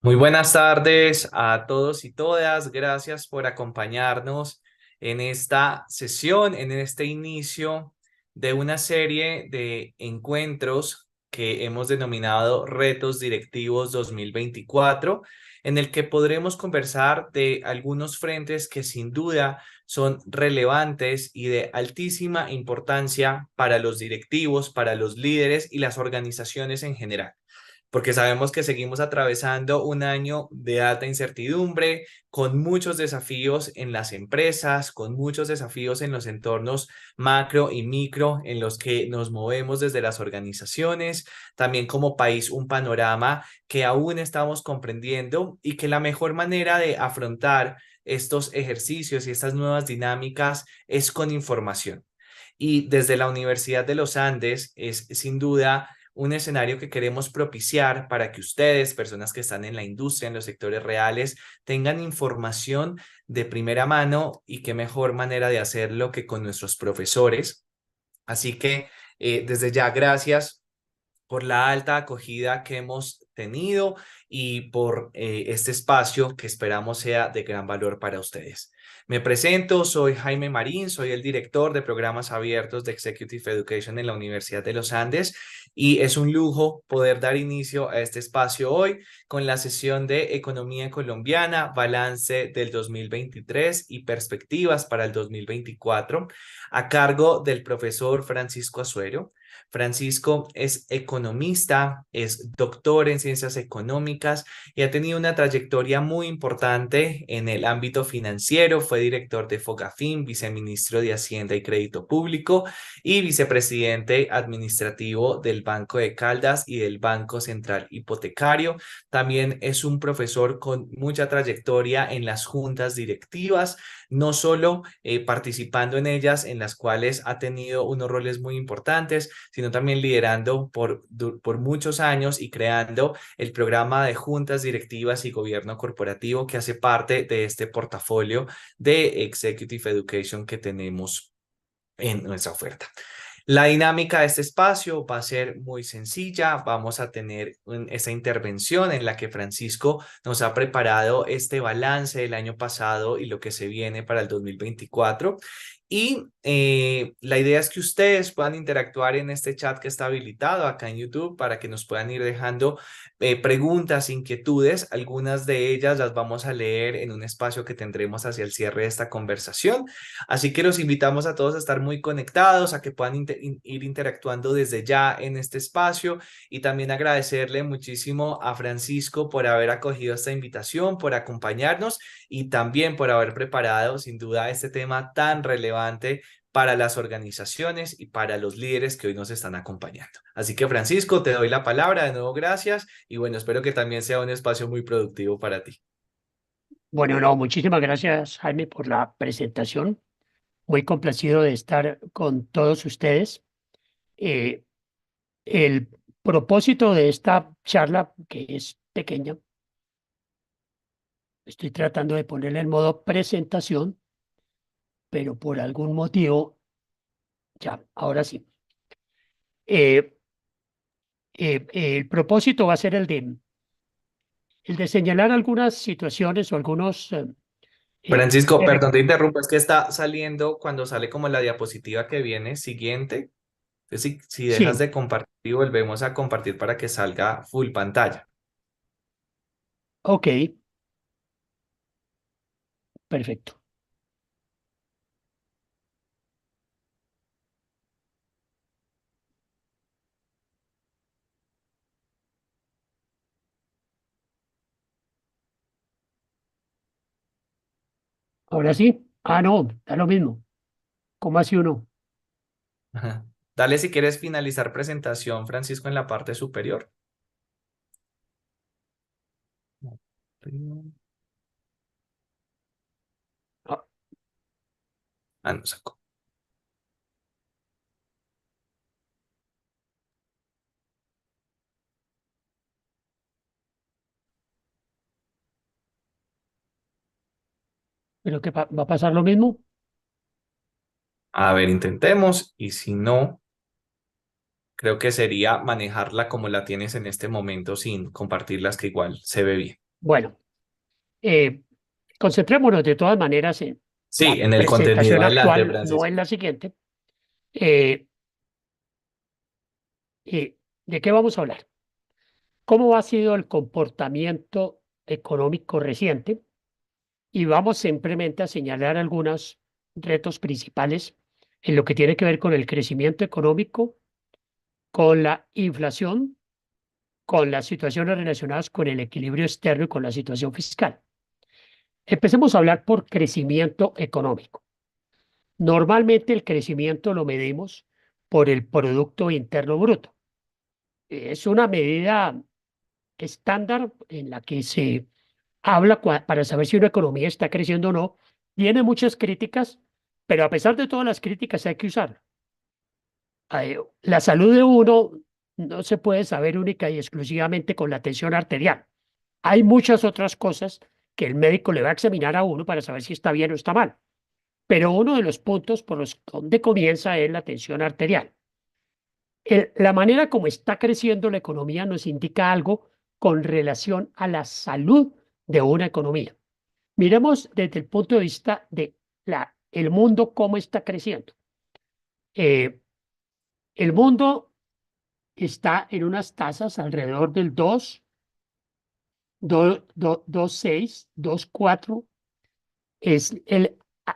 Muy buenas tardes a todos y todas. Gracias por acompañarnos en esta sesión, en este inicio de una serie de encuentros que hemos denominado Retos Directivos 2024, en el que podremos conversar de algunos frentes que sin duda son relevantes y de altísima importancia para los directivos, para los líderes y las organizaciones en general, porque sabemos que seguimos atravesando un año de alta incertidumbre, con muchos desafíos en las empresas, con muchos desafíos en los entornos macro y micro en los que nos movemos desde las organizaciones, también como país un panorama que aún estamos comprendiendo y que la mejor manera de afrontar estos ejercicios y estas nuevas dinámicas es con información. Y desde la Universidad de los Andes es sin duda un escenario que queremos propiciar para que ustedes, personas que están en la industria, en los sectores reales, tengan información de primera mano, y qué mejor manera de hacerlo que con nuestros profesores. Así que desde ya, gracias por la alta acogida que hemos tenido y por este espacio que esperamos sea de gran valor para ustedes. Me presento, soy Jaime Marín, soy el director de programas abiertos de Executive Education en la Universidad de los Andes, y es un lujo poder dar inicio a este espacio hoy con la sesión de Economía Colombiana, Balance del 2023 y Perspectivas para el 2024, a cargo del profesor Francisco Azuero. Francisco es economista, es doctor en ciencias económicas y ha tenido una trayectoria muy importante en el ámbito financiero. Fue director de Fogafín, viceministro de Hacienda y Crédito Público y vicepresidente administrativo del Banco de Caldas y del Banco Central Hipotecario. También es un profesor con mucha trayectoria en las juntas directivas, no solo participando en ellas, en las cuales ha tenido unos roles muy importantes, sino también liderando por muchos años y creando el programa de juntas directivas y gobierno corporativo, que hace parte de este portafolio de Executive Education que tenemos en nuestra oferta. La dinámica de este espacio va a ser muy sencilla. Vamos a tener esta intervención en la que Francisco nos ha preparado este balance del año pasado y lo que se viene para el 2024. Y la idea es que ustedes puedan interactuar en este chat que está habilitado acá en YouTube, para que nos puedan ir dejando preguntas, inquietudes. Algunas de ellas las vamos a leer en un espacio que tendremos hacia el cierre de esta conversación. Así que los invitamos a todos a estar muy conectados, a que puedan ir interactuando desde ya en este espacio, y también agradecerle muchísimo a Francisco por haber acogido esta invitación, por acompañarnos y también por haber preparado sin duda este tema tan relevante para las organizaciones y para los líderes que hoy nos están acompañando. Así que Francisco, te doy la palabra de nuevo, gracias, y bueno, espero que también sea un espacio muy productivo para ti. Bueno, no, muchísimas gracias, Jaime, por la presentación. Muy complacido de estar con todos ustedes. Eh, el propósito de esta charla, que es pequeña, estoy tratando de ponerla en modo presentación, pero por algún motivo, ya, ahora sí. Eh, el propósito va a ser el de señalar algunas situaciones o algunos Francisco, perdón, te interrumpo, es que está saliendo cuando sale como la diapositiva que viene siguiente. Entonces, si dejas sí, de compartir y volvemos a compartir para que salga full pantalla. ok, perfecto. Ahora sí. Ah, no, da lo mismo. ¿Cómo hace uno? Ajá. Dale si quieres finalizar presentación, Francisco, en la parte superior. Ah, Ah, no sacó. ¿pero qué va a pasar lo mismo? A ver, intentemos, y si no, creo que sería manejarla como la tienes en este momento sin compartirlas, que igual se ve bien. Bueno, eh, concentrémonos de todas maneras en Sí, la en el contenido. presentación Adelante, actual, no Francisco. en la siguiente. Eh, ¿De qué vamos a hablar? ¿Cómo ha sido el comportamiento económico reciente? Y vamos simplemente a señalar algunos retos principales en lo que tiene que ver con el crecimiento económico, con la inflación, con las situaciones relacionadas con el equilibrio externo y con la situación fiscal. Empecemos a hablar por crecimiento económico. Normalmente el crecimiento lo medimos por el Producto Interno Bruto. Es una medida estándar en la que se habla para saber si una economía está creciendo o no. Tiene muchas críticas, pero a pesar de todas las críticas hay que usarla. La salud de uno no se puede saber única y exclusivamente con la tensión arterial. Hay muchas otras cosas que el médico le va a examinar a uno para saber si está bien o está mal. Pero uno de los puntos por los donde comienza es la tensión arterial. La manera como está creciendo la economía nos indica algo con relación a la salud de una economía. Miremos desde el punto de vista de el mundo cómo está creciendo. Eh, el mundo está en unas tasas alrededor del 2,6, 2,4 es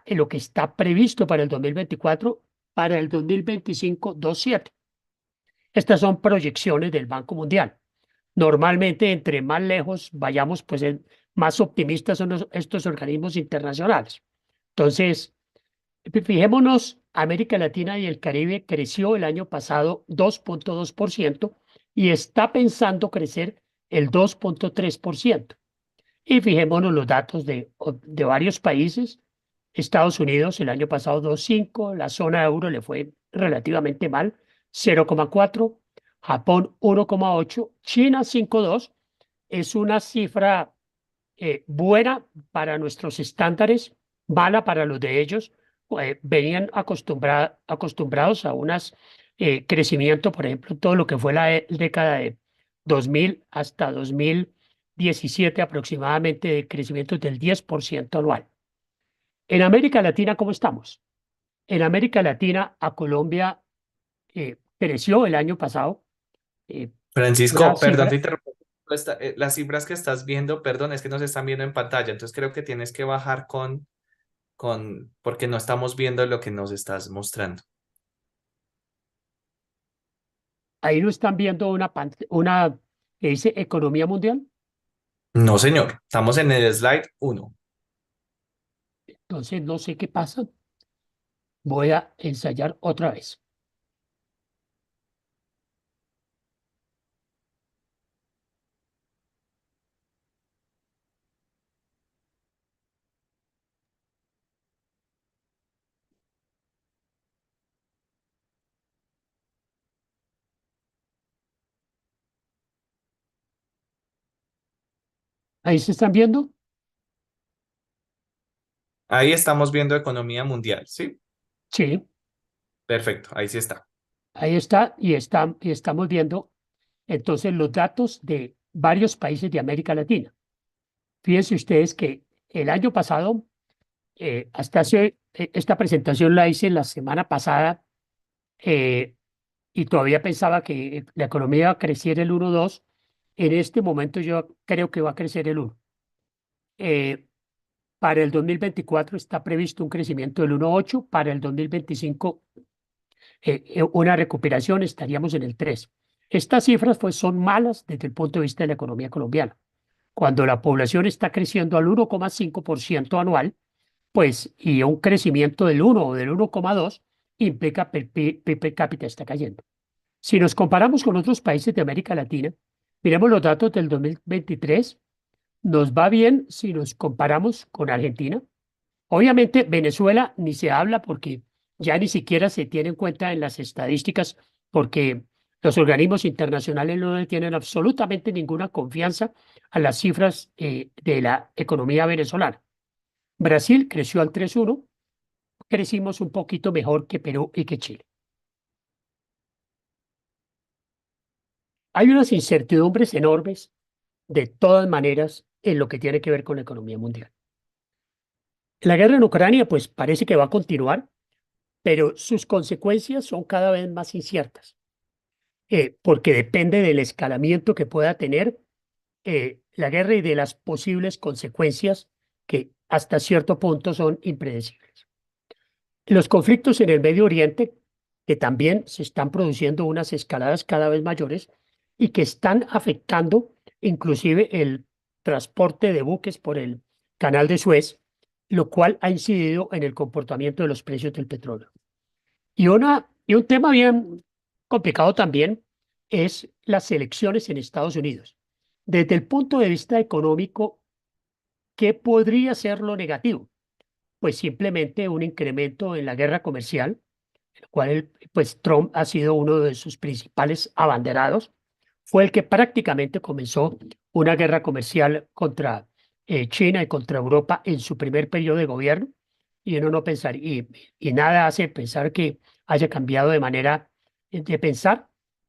lo que está previsto para el 2024, para el 2025, 2,7. Estas son proyecciones del Banco Mundial. Normalmente, entre más lejos vayamos, pues más optimistas son estos organismos internacionales. Entonces, fijémonos, América Latina y el Caribe creció el año pasado 2,2% y está pensando crecer el 2,3%. Y fijémonos los datos de varios países. Estados Unidos el año pasado 2,5, la zona euro le fue relativamente mal, 0,4, Japón 1,8, China 5,2. Es una cifra buena para nuestros estándares, mala para los de ellos. Venían acostumbrados a unas crecimiento, por ejemplo, todo lo que fue la década de 2000 hasta 2017 aproximadamente de crecimiento del 10% anual. En América Latina, ¿cómo estamos? En América Latina, a Colombia creció el año pasado una Francisco, perdón, cifra. te interrumpo. Las cifras que estás viendo, perdón, es que nos están viendo en pantalla, entonces creo que tienes que bajar porque no estamos viendo lo que nos estás mostrando. Ahí no están viendo una que dice economía mundial. No, señor, estamos en el slide uno. Entonces, no sé qué pasa. Voy a ensayar otra vez. Ahí se están viendo. Ahí estamos viendo economía mundial, ¿sí? Sí, Perfecto, ahí sí está. ahí está. Y estamos viendo entonces los datos de varios países de América Latina. Fíjense ustedes que el año pasado, esta presentación la hice la semana pasada eh, y todavía pensaba que la economía iba a crecer el 1,2. En este momento yo creo que va a crecer el 1. Eh, para el 2024 está previsto un crecimiento del 1,8. Para el 2025 una recuperación, estaríamos en el 3. Estas cifras pues, son malas desde el punto de vista de la economía colombiana. Cuando la población está creciendo al 1,5% anual, pues, y un crecimiento del 1 o del 1,2 implica que el PIB per cápita está cayendo. Si nos comparamos con otros países de América Latina, miremos los datos del 2023, nos va bien si nos comparamos con Argentina. Obviamente, Venezuela ni se habla porque ya ni siquiera se tiene en cuenta en las estadísticas porque los organismos internacionales no le tienen absolutamente ninguna confianza a las cifras de la economía venezolana. Brasil creció al 3,1, crecimos un poquito mejor que Perú y que Chile. Hay unas incertidumbres enormes de todas maneras en lo que tiene que ver con la economía mundial. La guerra en Ucrania, pues parece que va a continuar, pero sus consecuencias son cada vez más inciertas, porque depende del escalamiento que pueda tener la guerra y de las posibles consecuencias que hasta cierto punto son impredecibles. Los conflictos en el Medio Oriente, que también se están produciendo unas escaladas cada vez mayores y que están afectando inclusive el transporte de buques por el canal de Suez, lo cual ha incidido en el comportamiento de los precios del petróleo. Y un tema bien complicado también es las elecciones en Estados Unidos. Desde el punto de vista económico, ¿qué podría ser lo negativo? Pues simplemente un incremento en la guerra comercial, el cual pues Trump ha sido uno de sus principales abanderados. Fue el que prácticamente comenzó una guerra comercial contra China y contra Europa en su primer periodo de gobierno. Y uno no pensar, y nada hace pensar que haya cambiado de manera de pensar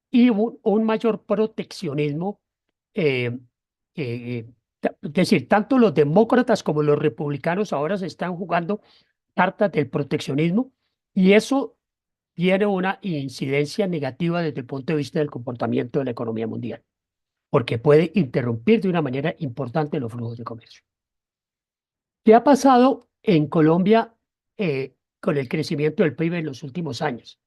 y un mayor proteccionismo. eh, eh, es decir, tanto los demócratas como los republicanos ahora se están jugando cartas del proteccionismo y eso tiene una incidencia negativa desde el punto de vista del comportamiento de la economía mundial, porque puede interrumpir de una manera importante los flujos de comercio. ¿Qué ha pasado en Colombia con el crecimiento del PIB en los últimos años?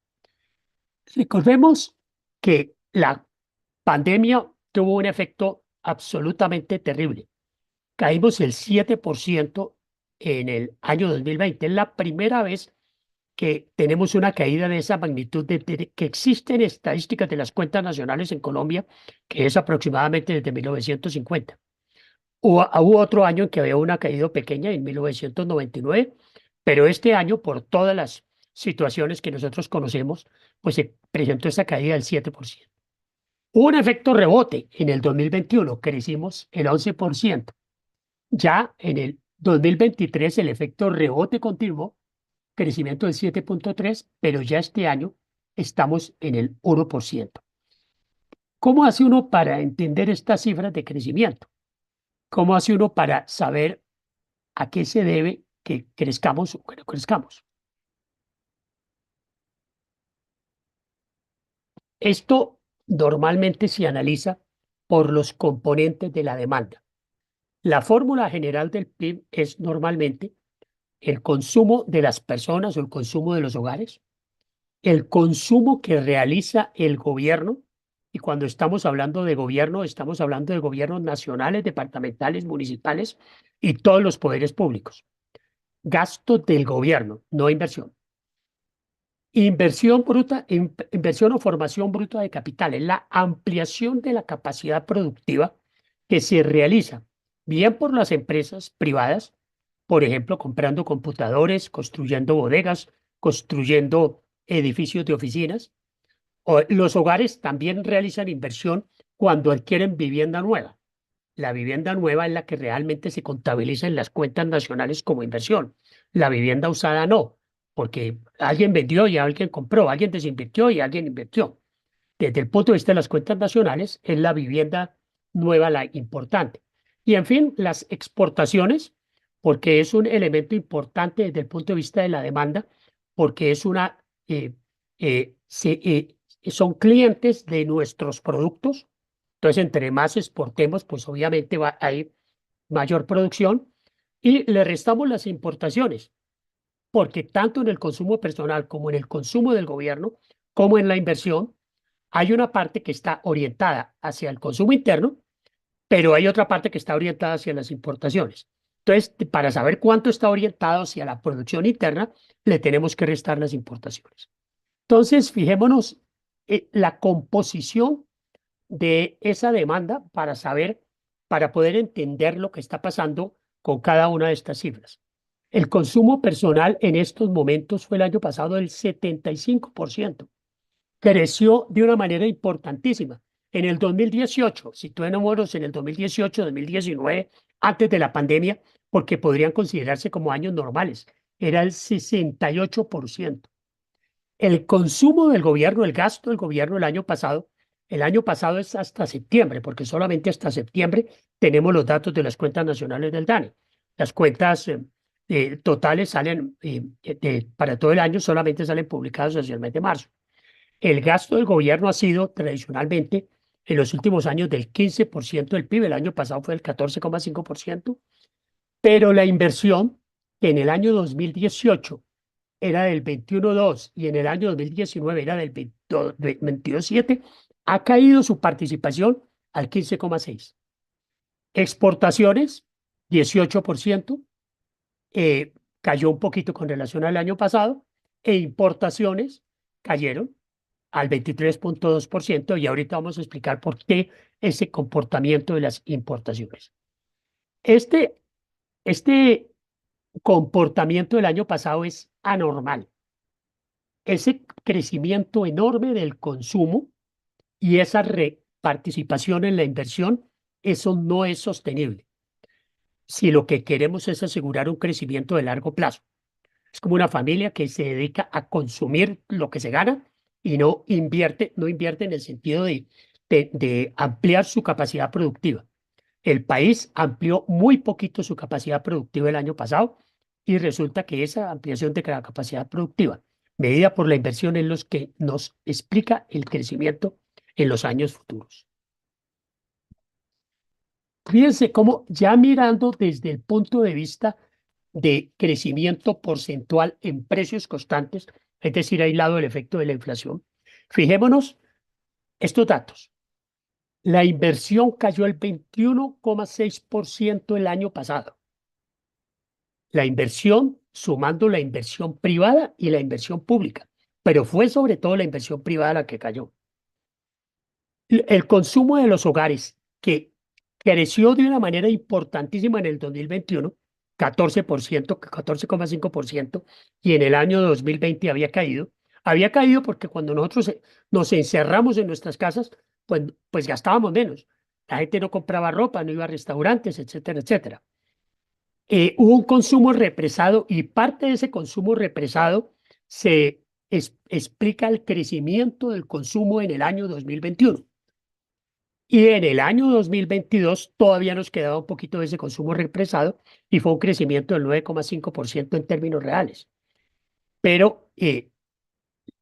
Recordemos que la pandemia tuvo un efecto absolutamente terrible. Caímos el 7% en el año 2020. Es la primera vez que tenemos una caída de esa magnitud, que existen estadísticas de las cuentas nacionales en Colombia, que es aproximadamente desde 1950. Hubo otro año en que había una caída pequeña, en 1999, pero este año, por todas las situaciones que nosotros conocemos, pues se presentó esa caída del 7%. Hubo un efecto rebote en el 2021, crecimos el 11%. Ya en el 2023 el efecto rebote continuó, crecimiento del 7,3, pero ya este año estamos en el 1%. ¿Cómo hace uno para entender estas cifras de crecimiento? ¿Cómo hace uno para saber a qué se debe que crezcamos o que no crezcamos? Esto normalmente se analiza por los componentes de la demanda. La fórmula general del PIB es normalmente el consumo de las personas o el consumo de los hogares, el consumo que realiza el gobierno, y cuando estamos hablando de gobierno, estamos hablando de gobiernos nacionales, departamentales, municipales y todos los poderes públicos. Gasto del gobierno, no inversión. Inversión bruta, inversión o formación bruta de capital, es la ampliación de la capacidad productiva que se realiza bien por las empresas privadas, por ejemplo, comprando computadores, construyendo bodegas, construyendo edificios de oficinas. Los hogares también realizan inversión cuando adquieren vivienda nueva. La vivienda nueva es la que realmente se contabiliza en las cuentas nacionales como inversión. La vivienda usada no, porque alguien vendió y alguien compró, alguien desinvirtió y alguien invirtió. Desde el punto de vista de las cuentas nacionales, es la vivienda nueva la importante. Y en fin, las exportaciones, porque es un elemento importante desde el punto de vista de la demanda, porque es son clientes de nuestros productos. Entonces, entre más exportemos, pues obviamente va a ir mayor producción y le restamos las importaciones, porque tanto en el consumo personal como en el consumo del gobierno, como en la inversión, hay una parte que está orientada hacia el consumo interno, pero hay otra parte que está orientada hacia las importaciones. Entonces, para saber cuánto está orientado hacia la producción interna, le tenemos que restar las importaciones. Entonces, fijémonos la composición de esa demanda para saber, para poder entender lo que está pasando con cada una de estas cifras. El consumo personal en estos momentos fue el año pasado del 75%. Creció de una manera importantísima. En el 2018, situé números en el 2018, 2019, antes de la pandemia, porque podrían considerarse como años normales, era el 68%. El consumo del gobierno, el gasto del gobierno el año pasado El año pasado es hasta septiembre, porque solamente hasta septiembre tenemos los datos de las cuentas nacionales del DANE. Las cuentas totales salen para todo el año, solamente salen publicadas hacia el mes de marzo. El gasto del gobierno ha sido tradicionalmente en los últimos años del 15% del PIB. El año pasado fue del 14,5%, pero la inversión, que en el año 2018 era del 21,2 y en el año 2019 era del 22,7, ha caído su participación al 15,6. Exportaciones, 18%, cayó un poquito con relación al año pasado, e importaciones cayeron al 23,2%, y ahorita vamos a explicar por qué ese comportamiento de las importaciones. Este, este comportamiento del año pasado es anormal. Ese crecimiento enorme del consumo y esa participación en la inversión, eso no es sostenible. Si lo que queremos es asegurar un crecimiento de largo plazo, es como una familia que se dedica a consumir lo que se gana y no invierte en el sentido de ampliar su capacidad productiva. El país amplió muy poquito su capacidad productiva el año pasado, y resulta que esa ampliación de la capacidad productiva, medida por la inversión, es lo que nos explica el crecimiento en los años futuros. Fíjense cómo, ya mirando desde el punto de vista de crecimiento porcentual en precios constantes, es decir, aislado el efecto de la inflación, fijémonos estos datos. La inversión cayó el 21,6% el año pasado. La inversión, sumando la inversión privada y la inversión pública, pero fue sobre todo la inversión privada la que cayó. El consumo de los hogares, que creció de una manera importantísima en el 2021, 14%, 14,5%, y en el año 2020 había caído. Había caído porque cuando nosotros nos encerramos en nuestras casas, pues gastábamos menos. La gente no compraba ropa, no iba a restaurantes, etcétera, etcétera. Hubo un consumo represado, y parte de ese consumo represado se explica el crecimiento del consumo en el año 2021. Y en el año 2022 todavía nos quedaba un poquito de ese consumo represado, y fue un crecimiento del 9,5% en términos reales. Pero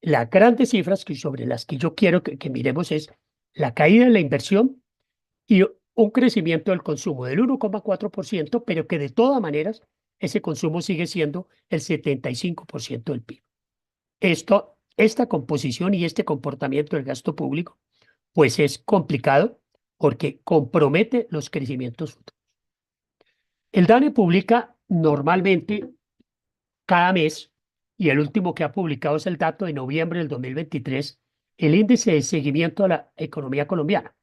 las grandes cifras sobre las que yo quiero que miremos es la caída en la inversión y un crecimiento del consumo del 1,4%, pero que de todas maneras ese consumo sigue siendo el 75% del PIB. Esta composición y este comportamiento del gasto público, pues es complicado porque compromete los crecimientos futuros. El DANE publica normalmente cada mes, y el último que ha publicado es el dato de noviembre del 2023, el índice de seguimiento de la economía colombiana.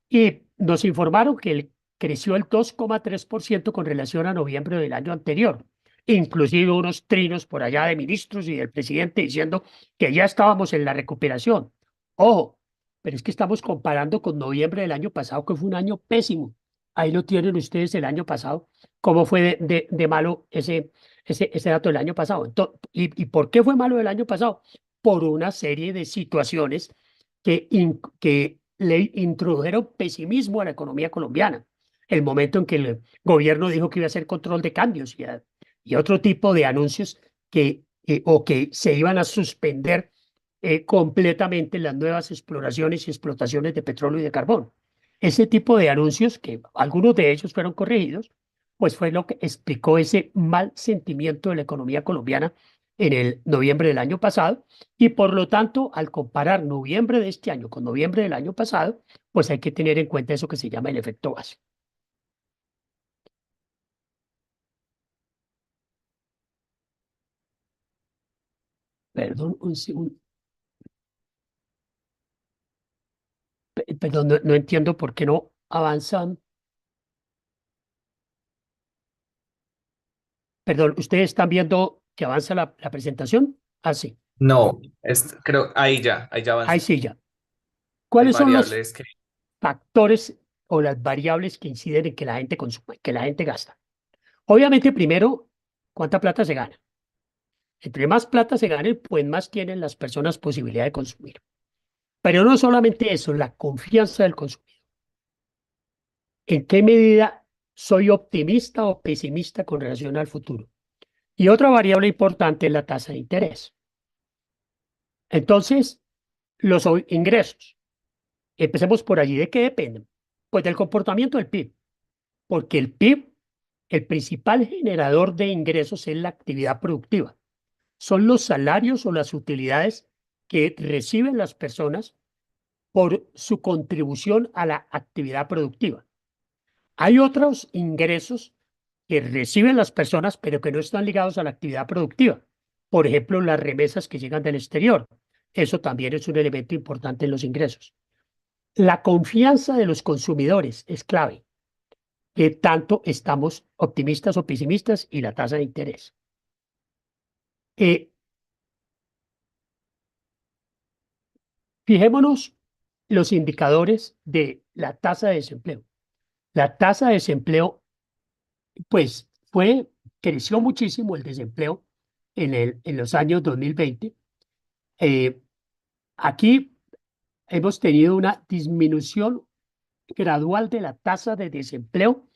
Y nos informaron que creció el 2,3% con relación a noviembre del año anterior. Inclusive unos trinos por allá de ministros y del presidente diciendo que ya estábamos en la recuperación. Ojo, pero es que estamos comparando con noviembre del año pasado, que fue un año pésimo. Ahí lo tienen ustedes el año pasado, cómo fue de malo ese dato del año pasado. ¿Y por qué fue malo el año pasado? Por una serie de situaciones que le introdujeron pesimismo a la economía colombiana. El momento en que el gobierno dijo que iba a hacer control de cambios y otro tipo de anuncios o que se iban a suspender completamente las nuevas exploraciones y explotaciones de petróleo y de carbón. Ese tipo de anuncios, que algunos de ellos fueron corregidos, pues fue lo que explicó ese mal sentimiento de la economía colombiana en el noviembre del año pasado, y por lo tanto, al comparar noviembre de este año con noviembre del año pasado, pues hay que tener en cuenta eso que se llama el efecto base. Perdón, un segundo. Perdón, no entiendo por qué no avanzan. Perdón, ¿ustedes están viendo que avanza la presentación? Ah, sí. No, creo, ahí ya Ahí avanzó. sí ya. Hay ¿Cuáles son los variables que factores o las variables que inciden en que la gente consume, que la gente gasta? Obviamente, primero, ¿cuánta plata se gana? Entre más plata se gane, pues más tienen las personas posibilidad de consumir. Pero no solamente eso, la confianza del consumidor. ¿En qué medida soy optimista o pesimista con relación al futuro? Y otra variable importante es la tasa de interés. Entonces, los ingresos. Empecemos por allí. ¿De qué dependen? Pues del comportamiento del PIB, porque el PIB, el principal generador de ingresos es la actividad productiva. Son los salarios o las utilidades que reciben las personas por su contribución a la actividad productiva. Hay otros ingresos que reciben las personas, pero que no están ligados a la actividad productiva. Por ejemplo, las remesas que llegan del exterior. Eso también es un elemento importante en los ingresos. La confianza de los consumidores es clave. ¿Qué tanto estamos optimistas o pesimistas? Y la tasa de interés. Eh, Fijémonos los indicadores de la tasa de desempleo. La tasa de desempleo, pues, creció muchísimo el desempleo en los años 2020. Eh, Aquí hemos tenido una disminución gradual de la tasa de desempleo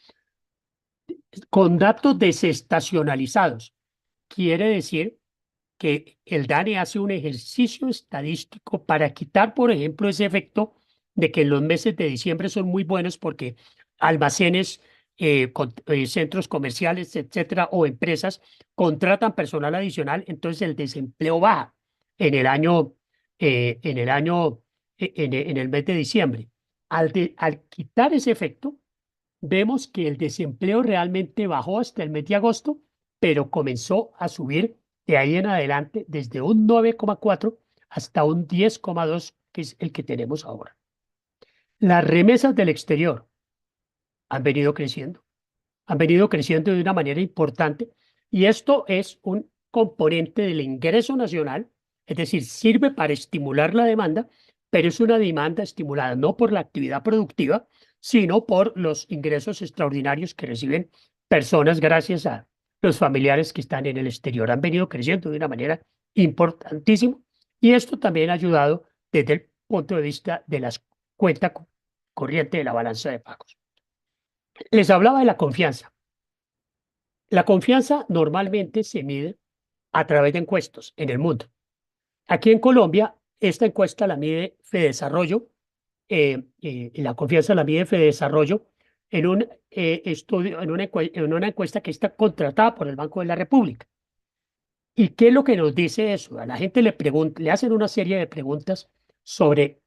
con datos desestacionalizados. Quiere decir que el DANE hace un ejercicio estadístico para quitar, por ejemplo, ese efecto de que los meses de diciembre son muy buenos porque almacenes, centros comerciales, etcétera, o empresas contratan personal adicional, entonces el desempleo baja en el año, en el año, en el mes de diciembre. Al quitar ese efecto, vemos que el desempleo realmente bajó hasta el mes de agosto, pero comenzó a subir de ahí en adelante desde un 9,4 hasta un 10,2, que es el que tenemos ahora. Las remesas del exterior han venido creciendo de una manera importante y esto es un componente del ingreso nacional, es decir, sirve para estimular la demanda, pero es una demanda estimulada no por la actividad productiva, sino por los ingresos extraordinarios que reciben personas gracias a los familiares que están en el exterior. Han venido creciendo de una manera importantísima y esto también ha ayudado desde el punto de vista de las cuentas corriente de la balanza de pagos. Les hablaba de la confianza. La confianza normalmente se mide a través de encuestas en el mundo. Aquí en Colombia, esta encuesta la mide Fedesarrollo, la confianza la mide Fedesarrollo en un estudio, en una encuesta que está contratada por el Banco de la República. ¿Y qué es lo que nos dice eso? A la gente le hacen una serie de preguntas sobre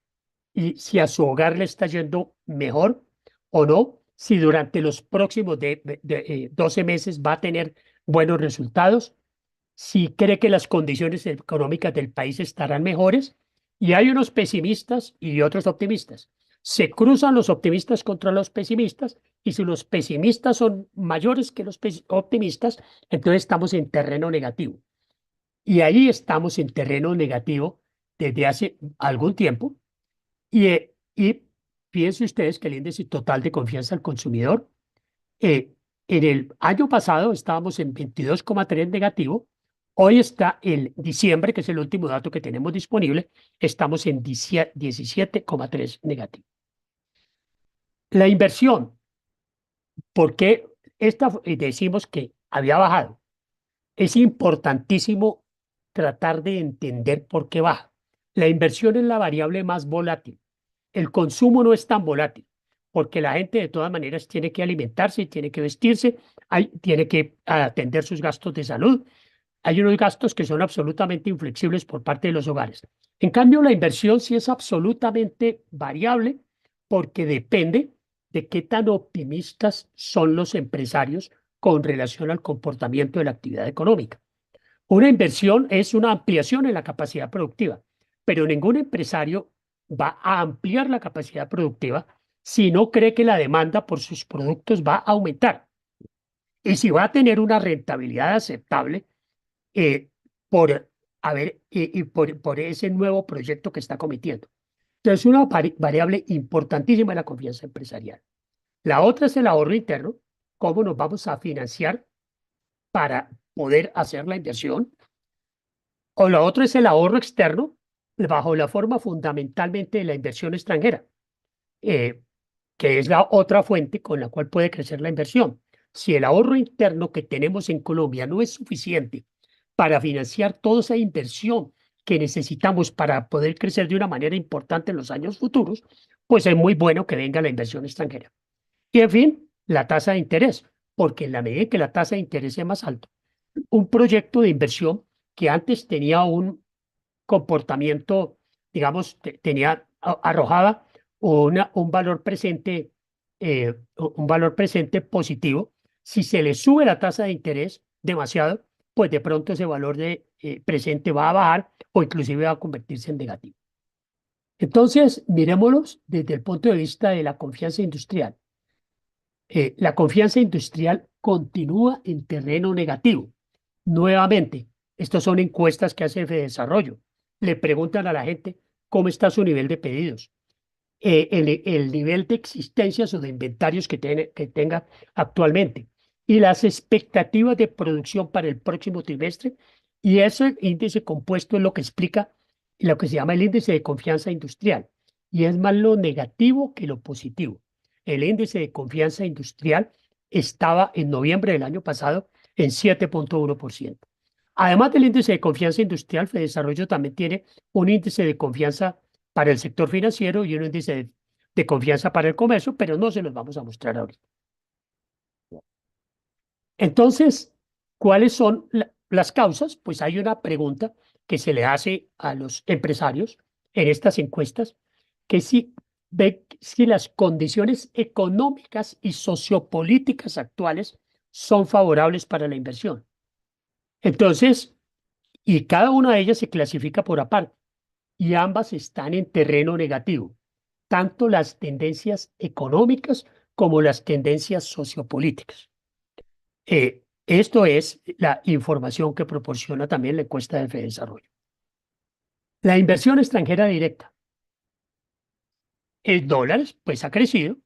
si a su hogar le está yendo mejor o no, si durante los próximos 12 meses va a tener buenos resultados, si cree que las condiciones económicas del país estarán mejores, y hay unos pesimistas y otros optimistas. Se cruzan los optimistas contra los pesimistas, y si los pesimistas son mayores que los optimistas, entonces estamos en terreno negativo. Y ahí estamos en terreno negativo desde hace algún tiempo, y fíjense ustedes que el índice total de confianza al consumidor, en el año pasado estábamos en 22,3 negativo. Hoy está en diciembre, que es el último dato que tenemos disponible, estamos en 17,3 negativo. La inversión, ¿por qué decimos que había bajado? Es importantísimo tratar de entender por qué baja. La inversión es la variable más volátil. El consumo no es tan volátil, porque la gente de todas maneras tiene que alimentarse, tiene que vestirse, tiene que atender sus gastos de salud. Hay unos gastos que son absolutamente inflexibles por parte de los hogares. En cambio, la inversión sí es absolutamente variable porque depende de qué tan optimistas son los empresarios con relación al comportamiento de la actividad económica. Una inversión es una ampliación en la capacidad productiva, pero ningún empresario va a ampliar la capacidad productiva si no cree que la demanda por sus productos va a aumentar y si va a tener una rentabilidad aceptable eh, por, por ese nuevo proyecto que está cometiendo. Entonces, una variable importantísima es la confianza empresarial. La otra es el ahorro interno, cómo nos vamos a financiar para poder hacer la inversión. O la otra es el ahorro externo, bajo la forma fundamentalmente de la inversión extranjera, eh, que es la otra fuente con la cual puede crecer la inversión. Si el ahorro interno que tenemos en Colombia no es suficiente para financiar toda esa inversión que necesitamos para poder crecer de una manera importante en los años futuros, pues es muy bueno que venga la inversión extranjera. Y en fin, la tasa de interés, porque en la medida en que la tasa de interés es más alta, un proyecto de inversión que antes tenía un comportamiento, digamos, arrojaba un valor presente, un valor presente positivo. Si se le sube la tasa de interés demasiado, pues de pronto ese valor de presente va a bajar o inclusive va a convertirse en negativo. Entonces, miremoslos desde el punto de vista de la confianza industrial. La confianza industrial continúa en terreno negativo. Nuevamente, estas son encuestas que hace Desarrollo. Le preguntan a la gente cómo está su nivel de pedidos, el nivel de existencias o de inventarios que tenga actualmente y las expectativas de producción para el próximo trimestre. Y ese índice compuesto es lo que explica lo que se llama el índice de confianza industrial. Y es más lo negativo que lo positivo. El índice de confianza industrial estaba en noviembre del año pasado en 7,1%. Además del índice de confianza industrial, Fedesarrollo también tiene un índice de confianza para el sector financiero y un índice de confianza para el comercio, pero no se los vamos a mostrar ahorita. Entonces, ¿cuáles son las causas? Pues hay una pregunta que se le hace a los empresarios en estas encuestas, que si las condiciones económicas y sociopolíticas actuales son favorables para la inversión. Entonces, y cada una de ellas se clasifica por aparte y ambas están en terreno negativo, tanto las tendencias económicas como las tendencias sociopolíticas. Esto es la información que proporciona también la encuesta de Fedesarrollo. La inversión extranjera directa en dólares, pues ha crecido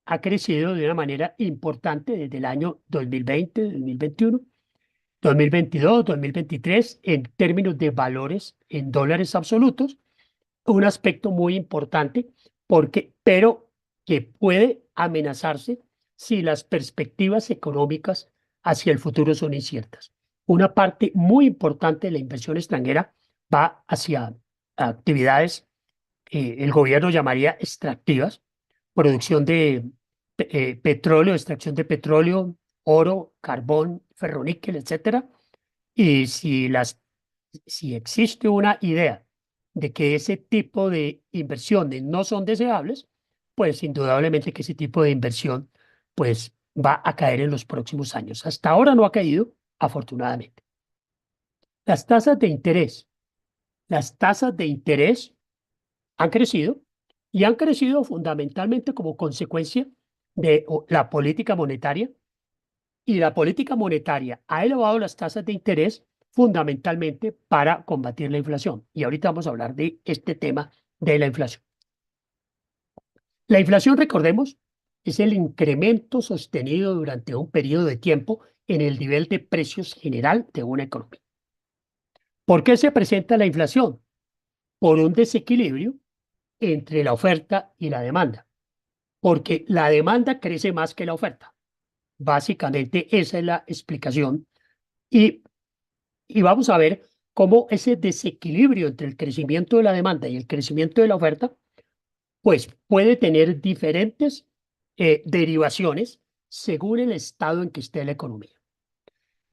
de una manera importante desde el año 2020, 2021, 2022, 2023, en términos de valores en dólares absolutos, un aspecto muy importante, pero que puede amenazarse si las perspectivas económicas hacia el futuro son inciertas. Una parte muy importante de la inversión extranjera va hacia actividades, el gobierno llamaría extractivas, producción de petróleo, extracción de petróleo, oro, carbón, ferroníquel, etcétera. Y si existe una idea de que ese tipo de inversiones no son deseables, pues indudablemente que ese tipo de inversión pues va a caer en los próximos años. Hasta ahora no ha caído, afortunadamente. Las tasas de interés. Las tasas de interés han crecido y han crecido fundamentalmente como consecuencia de la política monetaria, y la política monetaria ha elevado las tasas de interés fundamentalmente para combatir la inflación. Y ahorita vamos a hablar de este tema de la inflación. La inflación, recordemos, es el incremento sostenido durante un periodo de tiempo en el nivel de precios general de una economía. ¿Por qué se presenta la inflación? Por un desequilibrio entre la oferta y la demanda, porque la demanda crece más que la oferta. Básicamente esa es la explicación. Y Y vamos a ver cómo ese desequilibrio entre el crecimiento de la demanda y el crecimiento de la oferta, pues puede tener diferentes derivaciones según el estado en que esté la economía.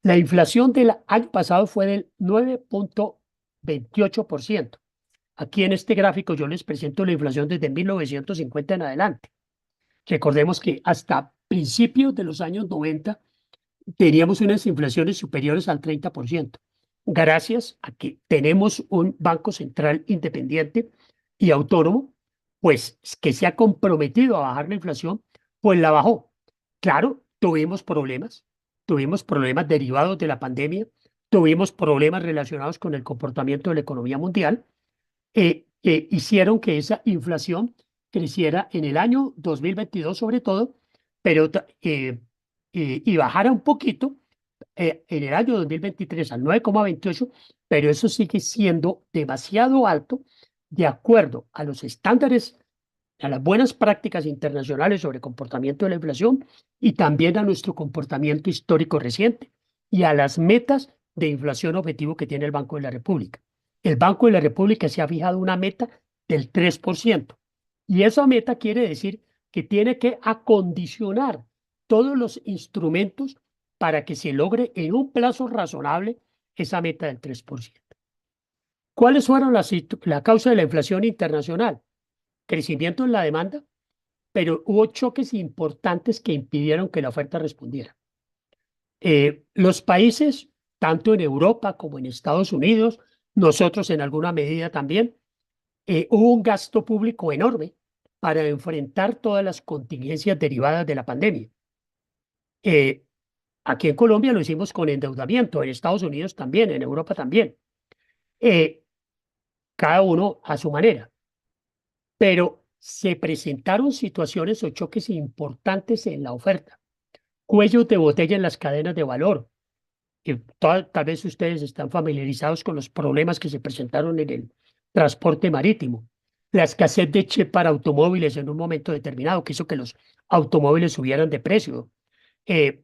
La inflación del año pasado fue del 9,28%. Aquí en este gráfico yo les presento la inflación desde 1950 en adelante. Recordemos que hasta principios de los años 90 teníamos unas inflaciones superiores al 30%, gracias a que tenemos un Banco Central independiente y autónomo, pues que se ha comprometido a bajar la inflación, pues la bajó. Claro, tuvimos problemas derivados de la pandemia, tuvimos problemas relacionados con el comportamiento de la economía mundial, hicieron que esa inflación creciera en el año 2022 sobre todo, pero y bajara un poquito en el año 2023 al 9,28, pero eso sigue siendo demasiado alto de acuerdo a los estándares, a las buenas prácticas internacionales sobre comportamiento de la inflación y también a nuestro comportamiento histórico reciente y a las metas de inflación objetivo que tiene el Banco de la República. El Banco de la República se ha fijado una meta del 3% y esa meta quiere decir que tiene que acondicionar todos los instrumentos para que se logre en un plazo razonable esa meta del 3%. ¿Cuáles fueron la causa de la inflación internacional? Crecimiento en la demanda, pero hubo choques importantes que impidieron que la oferta respondiera. Los países, tanto en Europa como en Estados Unidos, nosotros en alguna medida también, hubo un gasto público enorme para enfrentar todas las contingencias derivadas de la pandemia. Eh, Aquí en Colombia lo hicimos con endeudamiento, en Estados Unidos también, en Europa también, eh, cada uno a su manera. Pero se presentaron situaciones o choques importantes en la oferta, cuellos de botella en las cadenas de valor. Tal vez ustedes están familiarizados con los problemas que se presentaron en el transporte marítimo. La escasez de chip para automóviles en un momento determinado, que hizo que los automóviles subieran de precio. Eh,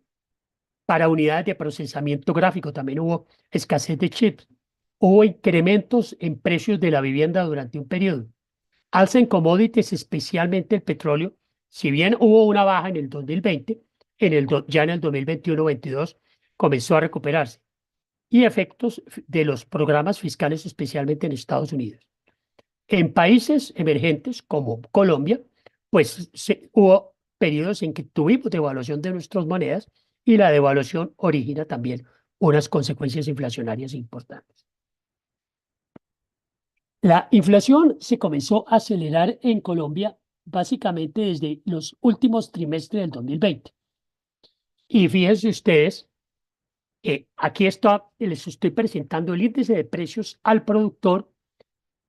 Para unidades de procesamiento gráfico también hubo escasez de chips. Hubo incrementos en precios de la vivienda durante un periodo. Alza en commodities, especialmente el petróleo. Si bien hubo una baja en el 2020, ya en el 2021-22 comenzó a recuperarse. Y efectos de los programas fiscales, especialmente en Estados Unidos. En países emergentes como Colombia, pues hubo periodos en que tuvimos devaluación de nuestras monedas y la devaluación origina también unas consecuencias inflacionarias importantes. La inflación se comenzó a acelerar en Colombia básicamente desde los últimos trimestres del 2020. Y fíjense ustedes, aquí les estoy presentando el índice de precios al productor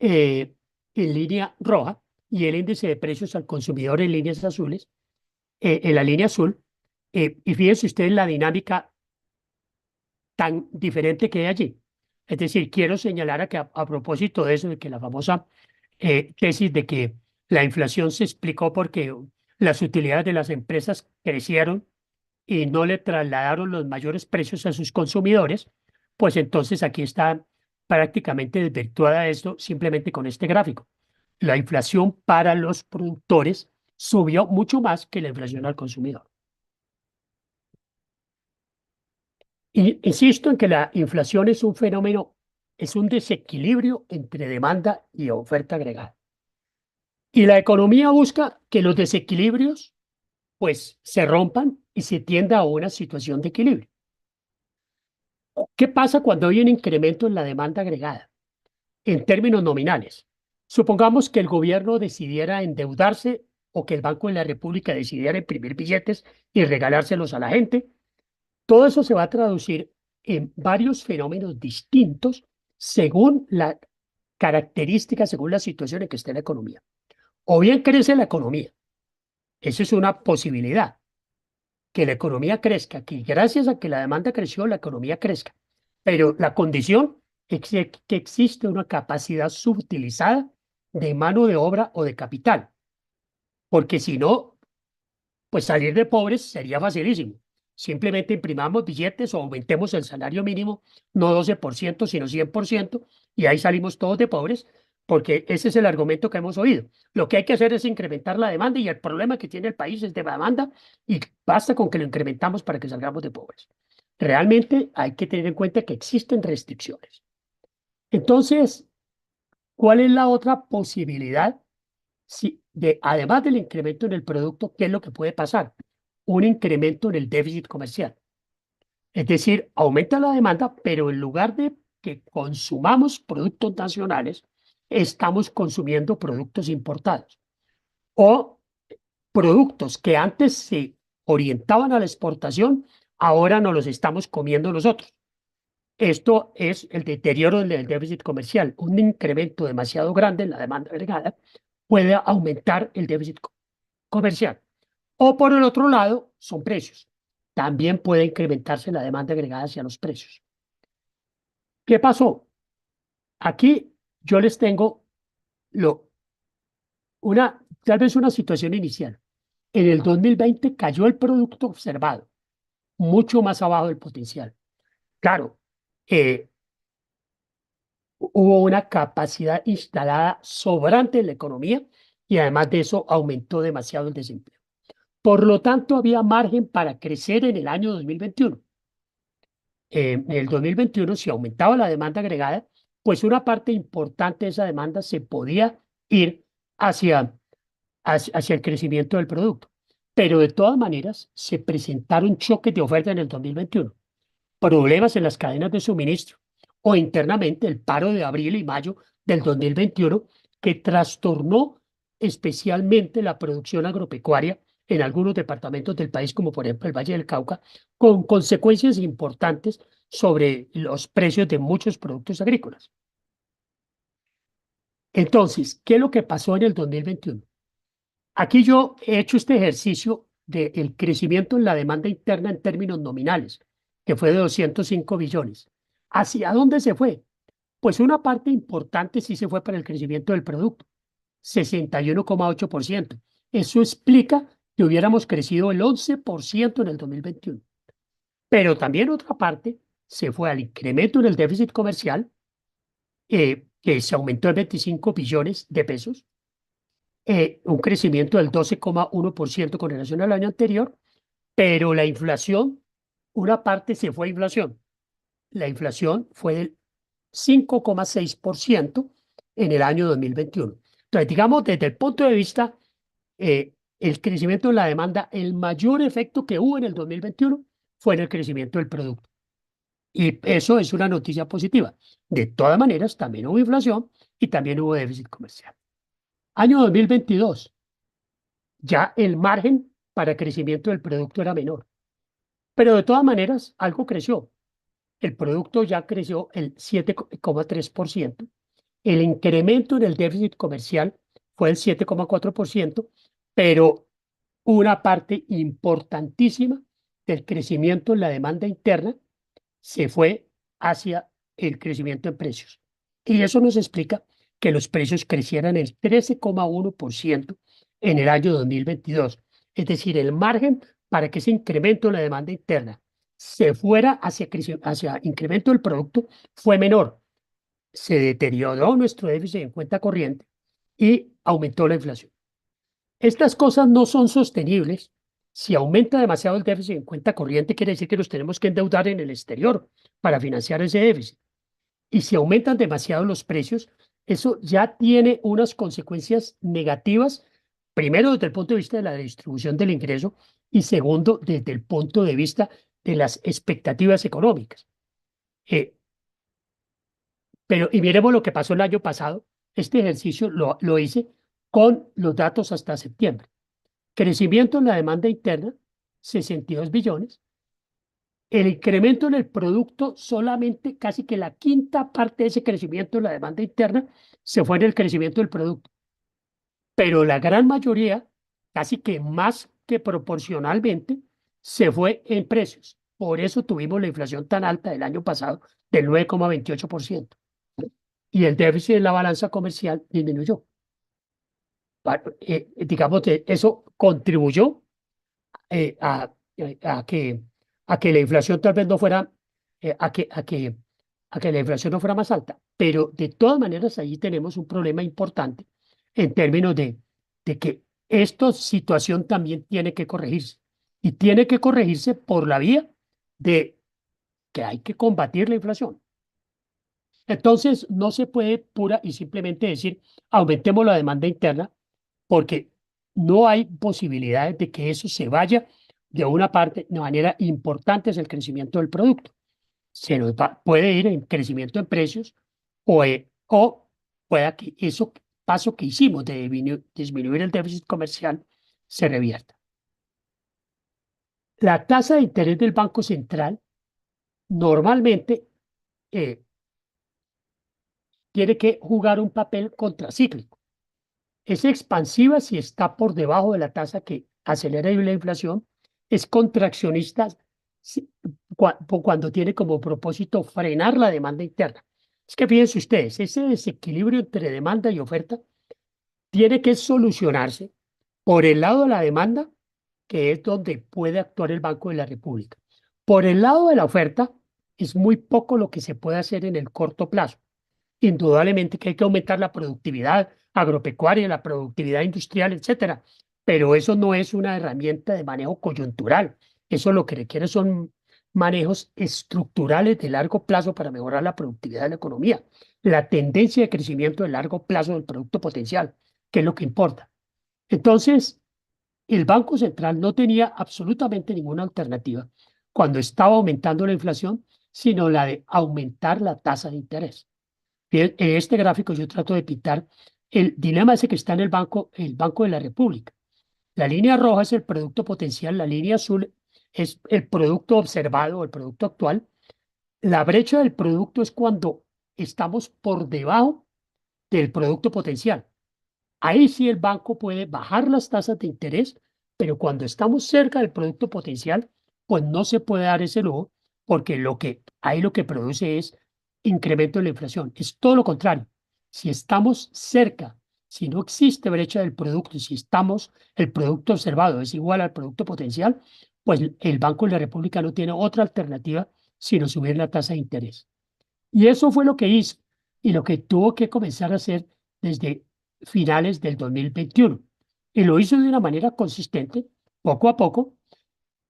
en línea roja y el índice de precios al consumidor en líneas azules, en la línea azul. Y fíjense ustedes la dinámica tan diferente que hay allí. Es decir, quiero señalar a propósito de eso, de que la famosa tesis de que la inflación se explicó porque las utilidades de las empresas crecieron y no le trasladaron los mayores precios a sus consumidores, pues entonces aquí está prácticamente desvirtuada esto simplemente con este gráfico. La inflación para los productores subió mucho más que la inflación al consumidor. Y insisto en que la inflación es un fenómeno, es un desequilibrio entre demanda y oferta agregada. Y la economía busca que los desequilibrios pues se rompan y se tienda a una situación de equilibrio. ¿Qué pasa cuando hay un incremento en la demanda agregada? En términos nominales, supongamos que el gobierno decidiera endeudarse o que el Banco de la República decidiera imprimir billetes y regalárselos a la gente. Todo eso se va a traducir en varios fenómenos distintos según la característica, según la situación en que esté la economía. O bien crece la economía, eso es una posibilidad, que la economía crezca, que gracias a que la demanda creció, la economía crezca. Pero la condición es que existe una capacidad subutilizada de mano de obra o de capital, porque si no, pues salir de pobres sería facilísimo. Simplemente imprimamos billetes o aumentemos el salario mínimo, no 12%, sino 100%, y ahí salimos todos de pobres, porque ese es el argumento que hemos oído. Lo que hay que hacer es incrementar la demanda y el problema que tiene el país es de demanda y basta con que lo incrementamos para que salgamos de pobres. Realmente hay que tener en cuenta que existen restricciones. Entonces, ¿cuál es la otra posibilidad? Además del incremento en el producto, ¿qué es lo que puede pasar? Un incremento en el déficit comercial. Es decir, aumenta la demanda, pero en lugar de que consumamos productos nacionales, estamos consumiendo productos importados o productos que antes se orientaban a la exportación, ahora nos los estamos comiendo nosotros. Esto es el deterioro del déficit comercial. Un incremento demasiado grande en la demanda agregada puede aumentar el déficit comercial. O por el otro lado, son precios. también puede incrementarse la demanda agregada hacia los precios. ¿Qué pasó? Aquí yo les tengo lo, tal vez una situación inicial. En el 2020 cayó el producto observado, mucho más abajo del potencial. Claro, eh, hubo una capacidad instalada sobrante en la economía y además de eso aumentó demasiado el desempleo. Por lo tanto, había margen para crecer en el año 2021. En el 2021, si aumentaba la demanda agregada, pues una parte importante de esa demanda se podía ir hacia, hacia el crecimiento del producto. Pero de todas maneras, se presentaron choques de oferta en el 2021, problemas en las cadenas de suministro o internamente el paro de abril y mayo del 2021 que trastornó especialmente la producción agropecuaria en algunos departamentos del país, como por ejemplo el Valle del Cauca, con consecuencias importantes sobre los precios de muchos productos agrícolas. Entonces, ¿qué es lo que pasó en el 2021? Aquí yo he hecho este ejercicio del crecimiento en la demanda interna en términos nominales, que fue de 205 billones. ¿Hacia dónde se fue? Pues una parte importante sí se fue para el crecimiento del producto, 61,8%. Eso explica que hubiéramos crecido el 11% en el 2021. Pero también otra parte se fue al incremento en el déficit comercial, que se aumentó en 25 billones de pesos, un crecimiento del 12,1% con relación al año anterior, pero la inflación, una parte se fue a inflación. La inflación fue del 5,6% en el año 2021. Entonces, digamos, desde el punto de vista el crecimiento de la demanda, el mayor efecto que hubo en el 2021 fue en el crecimiento del producto. Y eso es una noticia positiva. De todas maneras, también hubo inflación y también hubo déficit comercial. Año 2022, ya el margen para crecimiento del producto era menor. Pero de todas maneras, algo creció. El producto ya creció el 7,3%. El incremento en el déficit comercial fue el 7,4%, pero una parte importantísima del crecimiento en la demanda interna se fue hacia el crecimiento en precios. Y eso nos explica que los precios crecieran el 13,1% en el año 2022. Es decir, el margen para que ese incremento en la demanda interna se fuera hacia incremento del producto fue menor. Se deterioró nuestro déficit en cuenta corriente y aumentó la inflación. Estas cosas no son sostenibles. Si aumenta demasiado el déficit en cuenta corriente, quiere decir que nos tenemos que endeudar en el exterior para financiar ese déficit. Y si aumentan demasiado los precios, eso ya tiene unas consecuencias negativas, primero desde el punto de vista de la distribución del ingreso y segundo desde el punto de vista de las expectativas económicas. Y miremos lo que pasó el año pasado. Este ejercicio lo hice con los datos hasta septiembre. Crecimiento en la demanda interna, 62 billones. El incremento en el producto, solamente casi que la quinta parte de ese crecimiento en la demanda interna se fue en el crecimiento del producto. Pero la gran mayoría, casi que más que proporcionalmente, se fue en precios. Por eso tuvimos la inflación tan alta del año pasado del 9,28%. Y el déficit en la balanza comercial disminuyó. Digamos que eso contribuyó eh, a, a que, a que la inflación tal vez no fuera, a que la inflación no fuera más alta. Pero de todas maneras, ahí tenemos un problema importante en términos de que esta situación también tiene que corregirse. Y tiene que corregirse por la vía de que hay que combatir la inflación. Entonces, no se puede pura y simplemente decir, aumentemos la demanda interna, porque no hay posibilidades de que eso se vaya de una parte de manera importante hacia el crecimiento del producto. Puede ir en crecimiento en precios o pueda que eso paso que hicimos de disminuir el déficit comercial se revierta. La tasa de interés del Banco Central normalmente eh, tiene que jugar un papel contracíclico. Es expansiva si está por debajo de la tasa que acelera la inflación, es contraccionista cuando tiene como propósito frenar la demanda interna. Es que fíjense ustedes, ese desequilibrio entre demanda y oferta tiene que solucionarse por el lado de la demanda, que es donde puede actuar el Banco de la República. Por el lado de la oferta, es muy poco lo que se puede hacer en el corto plazo. Indudablemente que hay que aumentar la productividad agropecuaria, la productividad industrial, etcétera, pero eso no es una herramienta de manejo coyuntural. Eso lo que requiere son manejos estructurales de largo plazo para mejorar la productividad de la economía, la tendencia de crecimiento de largo plazo del producto potencial, que es lo que importa. Entonces, el Banco Central no tenía absolutamente ninguna alternativa cuando estaba aumentando la inflación, sino la de aumentar la tasa de interés. Bien, en este gráfico yo trato de pintar el dilema ese que está en el Banco de la República. La línea roja es el producto potencial, la línea azul es el producto observado o el producto actual. La brecha del producto es cuando estamos por debajo del producto potencial. Ahí sí el banco puede bajar las tasas de interés, pero cuando estamos cerca del producto potencial, pues no se puede dar ese lujo, porque lo que produce es incremento de la inflación. Es todo lo contrario. Si estamos cerca, si no existe brecha del producto, y si el producto observado es igual al producto potencial, pues el Banco de la República no tiene otra alternativa sino subir la tasa de interés. Y eso fue lo que hizo y lo que tuvo que comenzar a hacer desde finales del 2021. Y lo hizo de una manera consistente, poco a poco,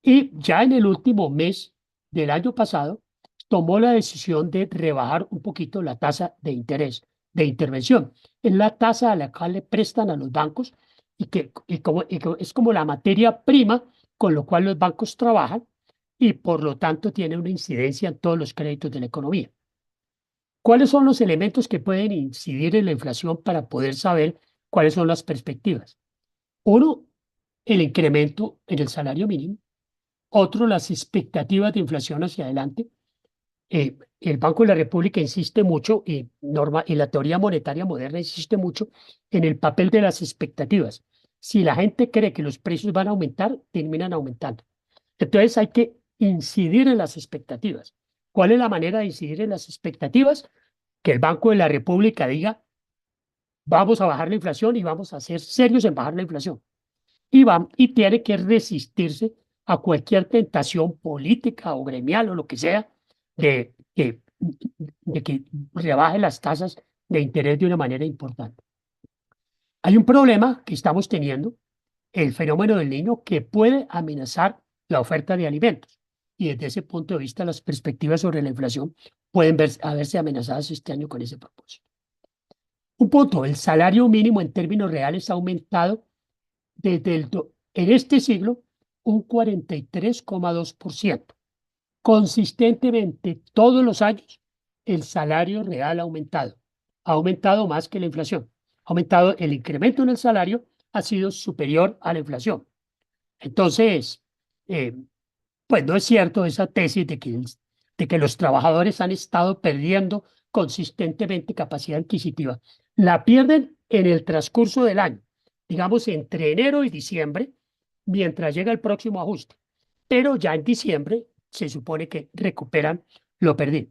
y ya en el último mes del año pasado tomó la decisión de rebajar un poquito la tasa de interés de intervención. Es la tasa a la cual le prestan a los bancos es como la materia prima con lo cual los bancos trabajan y por lo tanto tiene una incidencia en todos los créditos de la economía. ¿Cuáles son los elementos que pueden incidir en la inflación para poder saber cuáles son las perspectivas? Uno, el incremento en el salario mínimo. Otro, las expectativas de inflación hacia adelante. El Banco de la República insiste mucho y la teoría monetaria moderna insiste mucho en el papel de las expectativas. Si la gente cree que los precios van a aumentar, terminan aumentando. Entonces hay que incidir en las expectativas. ¿Cuál es la manera de incidir en las expectativas? Que el Banco de la República diga, vamos a bajar la inflación y vamos a ser serios en bajar la inflación. Y tiene que resistirse a cualquier tentación política o gremial o lo que sea de que rebaje las tasas de interés de una manera importante. Hay un problema que estamos teniendo, el fenómeno del niño, que puede amenazar la oferta de alimentos. Y desde ese punto de vista, las perspectivas sobre la inflación pueden haberse amenazadas este año con ese propósito. Un punto, el salario mínimo en términos reales ha aumentado en este siglo un 43,2%. Consistentemente, todos los años, el salario real ha aumentado más que la inflación. Ha aumentado el incremento en el salario, ha sido superior a la inflación. Entonces, eh, pues no es cierto esa tesis de que los trabajadores han estado perdiendo consistentemente capacidad adquisitiva. La pierden en el transcurso del año, digamos entre enero y diciembre, mientras llega el próximo ajuste. Pero ya en diciembre se supone que recuperan lo perdido.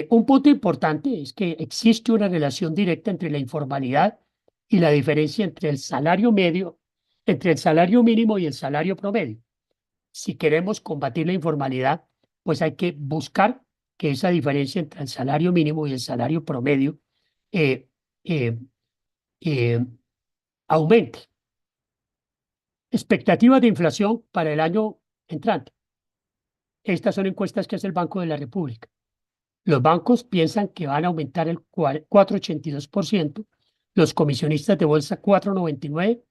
Un punto importante es que existe una relación directa entre la informalidad y la diferencia entre el salario medio, entre el salario mínimo y el salario promedio. Si queremos combatir la informalidad, pues hay que buscar que esa diferencia entre el salario mínimo y el salario promedio eh, eh, eh, aumente. Expectativas de inflación para el año entrante. Estas son encuestas que hace el Banco de la República. Los bancos piensan que van a aumentar el 4,82%, los comisionistas de bolsa 4,99%,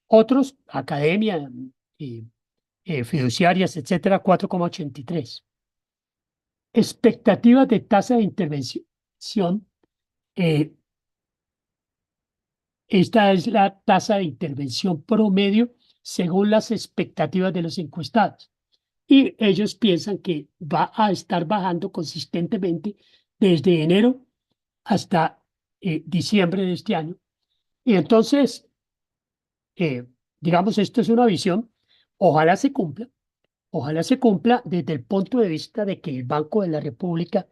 otros, academia, eh, fiduciarias, etcétera, 4,83%. Expectativas de tasa de intervención. eh, Esta es la tasa de intervención promedio según las expectativas de los encuestados. Y ellos piensan que va a estar bajando consistentemente desde enero hasta diciembre de este año. Y entonces, eh, digamos, esto es una visión, ojalá se cumpla, ojalá se cumpla desde el punto de vista de que el Banco de la República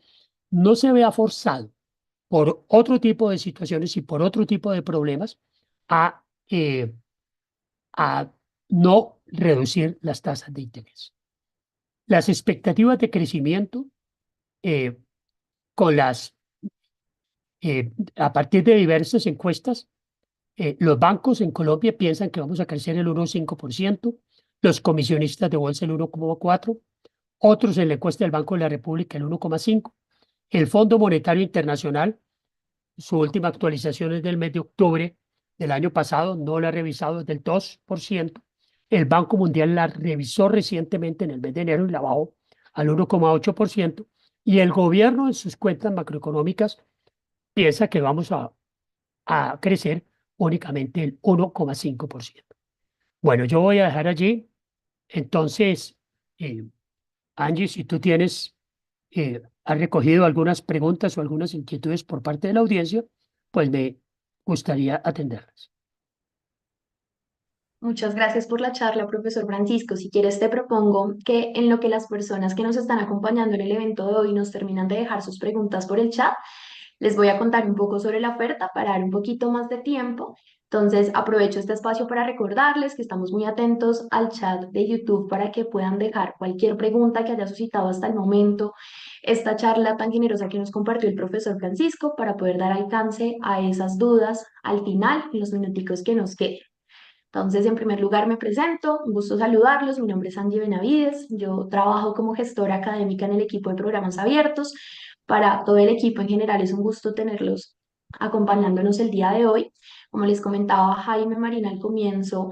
no se vea forzado por otro tipo de situaciones y por otro tipo de problemas a, a no reducir las tasas de interés. Las expectativas de crecimiento eh, con a partir de diversas encuestas, los bancos en Colombia piensan que vamos a crecer el 1,5%, los comisionistas de bolsa el 1,4%, otros en la encuesta del Banco de la República el 1,5%, el Fondo Monetario Internacional, su última actualización es del mes de octubre del año pasado, no la ha revisado, es del 2%, el Banco Mundial la revisó recientemente en el mes de enero y la bajó al 1,8%, y el gobierno en sus cuentas macroeconómicas piensa que vamos a crecer únicamente el 1,5%. Bueno, yo voy a dejar allí. Entonces, eh, Angie, si tú has recogido algunas preguntas o algunas inquietudes por parte de la audiencia, pues me gustaría atenderlas. Muchas gracias por la charla, profesor Francisco. Si quieres, te propongo que en lo que las personas que nos están acompañando en el evento de hoy nos terminan de dejar sus preguntas por el chat, les voy a contar un poco sobre la oferta para dar un poquito más de tiempo. Entonces, aprovecho este espacio para recordarles que estamos muy atentos al chat de YouTube para que puedan dejar cualquier pregunta que haya suscitado hasta el momento esta charla tan generosa que nos compartió el profesor Francisco para poder dar alcance a esas dudas al final, en los minuticos que nos queden. Entonces, en primer lugar, me presento, un gusto saludarlos. Mi nombre es Angie Benavides. Yo trabajo como gestora académica en el equipo de programas abiertos. Para todo el equipo en general es un gusto tenerlos acompañándonos el día de hoy. Como les comentaba Jaime Marina al comienzo,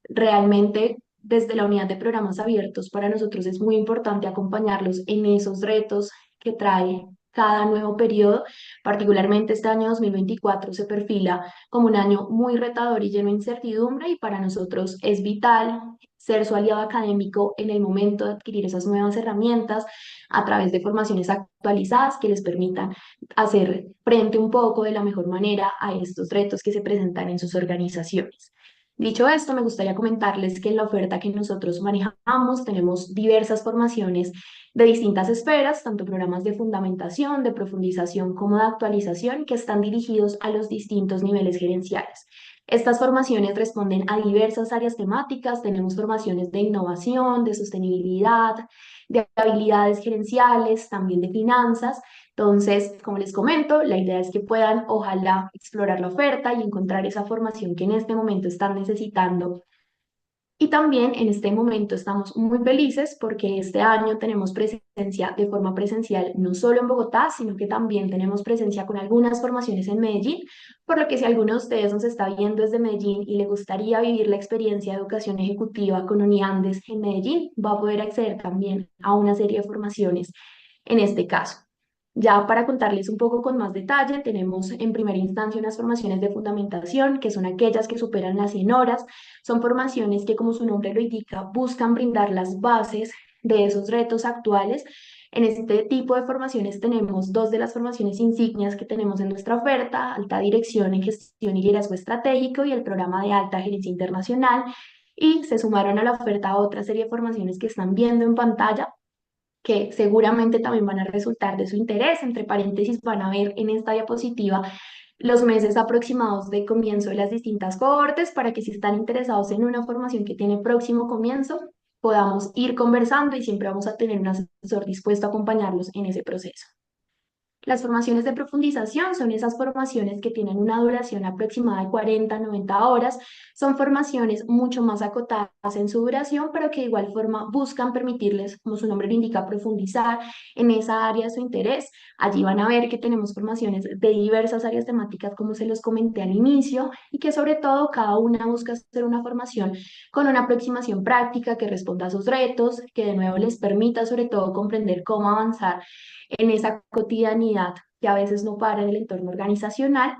realmente desde la unidad de programas abiertos para nosotros es muy importante acompañarlos en esos retos que trae cada nuevo periodo. Particularmente este año 2024 se perfila como un año muy retador y lleno de incertidumbre, y para nosotros es vital ser su aliado académico en el momento de adquirir esas nuevas herramientas a través de formaciones actualizadas que les permitan hacer frente un poco de la mejor manera a estos retos que se presentan en sus organizaciones. Dicho esto, me gustaría comentarles que en la oferta que nosotros manejamos tenemos diversas formaciones de distintas esferas, tanto programas de fundamentación, de profundización como de actualización, que están dirigidos a los distintos niveles gerenciales. Estas formaciones responden a diversas áreas temáticas. Tenemos formaciones de innovación, de sostenibilidad, de habilidades gerenciales, también de finanzas. Entonces, como les comento, la idea es que puedan, ojalá, explorar la oferta y encontrar esa formación que en este momento están necesitando. Y también en este momento estamos muy felices porque este año tenemos presencia de forma presencial no solo en Bogotá, sino que también tenemos presencia con algunas formaciones en Medellín, por lo que si alguno de ustedes nos está viendo desde Medellín y le gustaría vivir la experiencia de educación ejecutiva con Uniandes en Medellín, va a poder acceder también a una serie de formaciones en este caso. Ya para contarles un poco con más detalle, tenemos en primera instancia unas formaciones de fundamentación, que son aquellas que superan las 100 horas. Son formaciones que, como su nombre lo indica, buscan brindar las bases de esos retos actuales. En este tipo de formaciones tenemos dos de las formaciones insignias que tenemos en nuestra oferta: alta dirección en gestión y liderazgo estratégico y el programa de alta gerencia internacional. Y se sumaron a la oferta otra serie de formaciones que están viendo en pantalla, que seguramente también van a resultar de su interés. Entre paréntesis, van a ver en esta diapositiva los meses aproximados de comienzo de las distintas cohortes para que, si están interesados en una formación que tiene próximo comienzo, podamos ir conversando, y siempre vamos a tener un asesor dispuesto a acompañarlos en ese proceso. Las formaciones de profundización son esas formaciones que tienen una duración aproximada de 40 a 90 horas. Son formaciones mucho más acotadas en su duración, pero que de igual forma buscan permitirles, como su nombre lo indica, profundizar en esa área de su interés. Allí van a ver que tenemos formaciones de diversas áreas temáticas, como se los comenté al inicio, y que sobre todo cada una busca hacer una formación con una aproximación práctica que responda a sus retos, que de nuevo les permita sobre todo comprender cómo avanzar en esa cotidianidad que a veces no para en el entorno organizacional.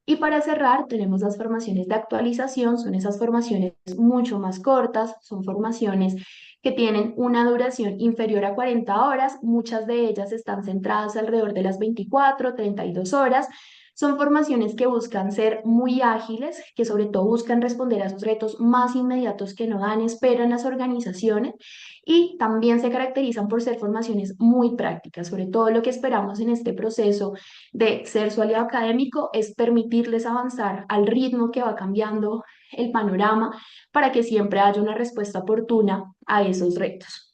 Y para cerrar, tenemos las formaciones de actualización. Son esas formaciones mucho más cortas, son formaciones que tienen una duración inferior a 40 horas, muchas de ellas están centradas alrededor de las 24, 32 horas. Son formaciones que buscan ser muy ágiles, que sobre todo buscan responder a esos retos más inmediatos que no dan espera en las organizaciones y también se caracterizan por ser formaciones muy prácticas. Sobre todo lo que esperamos en este proceso de ser su aliado académico es permitirles avanzar al ritmo que va cambiando el panorama para que siempre haya una respuesta oportuna a esos retos.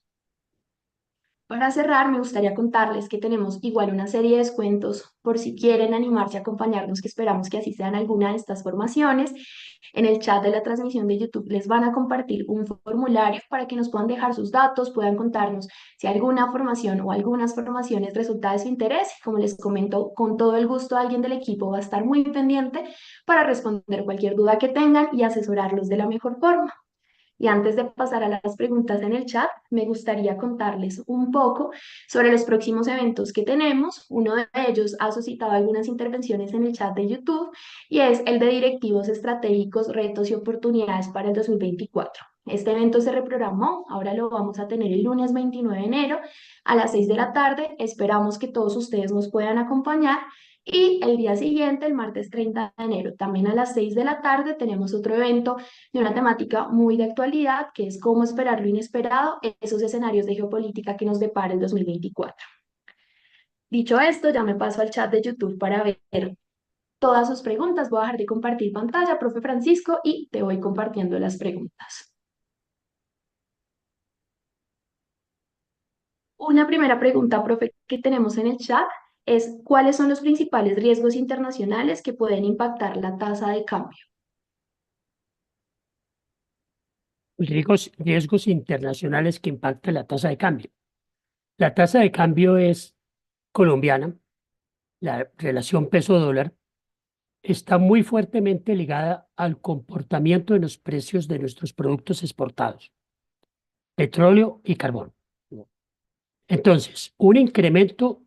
Para cerrar, me gustaría contarles que tenemos igual una serie de descuentos por si quieren animarse a acompañarnos, que esperamos que así sean alguna de estas formaciones. En el chat de la transmisión de YouTube les van a compartir un formulario para que nos puedan dejar sus datos, puedan contarnos si alguna formación o algunas formaciones resulta de su interés. Como les comento, con todo el gusto alguien del equipo va a estar muy pendiente para responder cualquier duda que tengan y asesorarlos de la mejor forma. Y antes de pasar a las preguntas en el chat, me gustaría contarles un poco sobre los próximos eventos que tenemos. Uno de ellos ha suscitado algunas intervenciones en el chat de YouTube y es el de directivos estratégicos, retos y oportunidades para el 2024. Este evento se reprogramó, ahora lo vamos a tener el lunes 29 de enero a las 6 de la tarde. Esperamos que todos ustedes nos puedan acompañar. Y el día siguiente, el martes 30 de enero, también a las 6 de la tarde, tenemos otro evento de una temática muy de actualidad, que es cómo esperar lo inesperado en esos escenarios de geopolítica que nos depara el 2024. Dicho esto, ya me paso al chat de YouTube para ver todas sus preguntas. Voy a dejar de compartir pantalla, profe Francisco, y te voy compartiendo las preguntas. Una primera pregunta, profe, que tenemos en el chat es: ¿cuáles son los principales riesgos internacionales que pueden impactar la tasa de cambio? Riesgos internacionales que impactan la tasa de cambio. La tasa de cambio es colombiana, la relación peso-dólar está muy fuertemente ligada al comportamiento de los precios de nuestros productos exportados, petróleo y carbón. Entonces, un incremento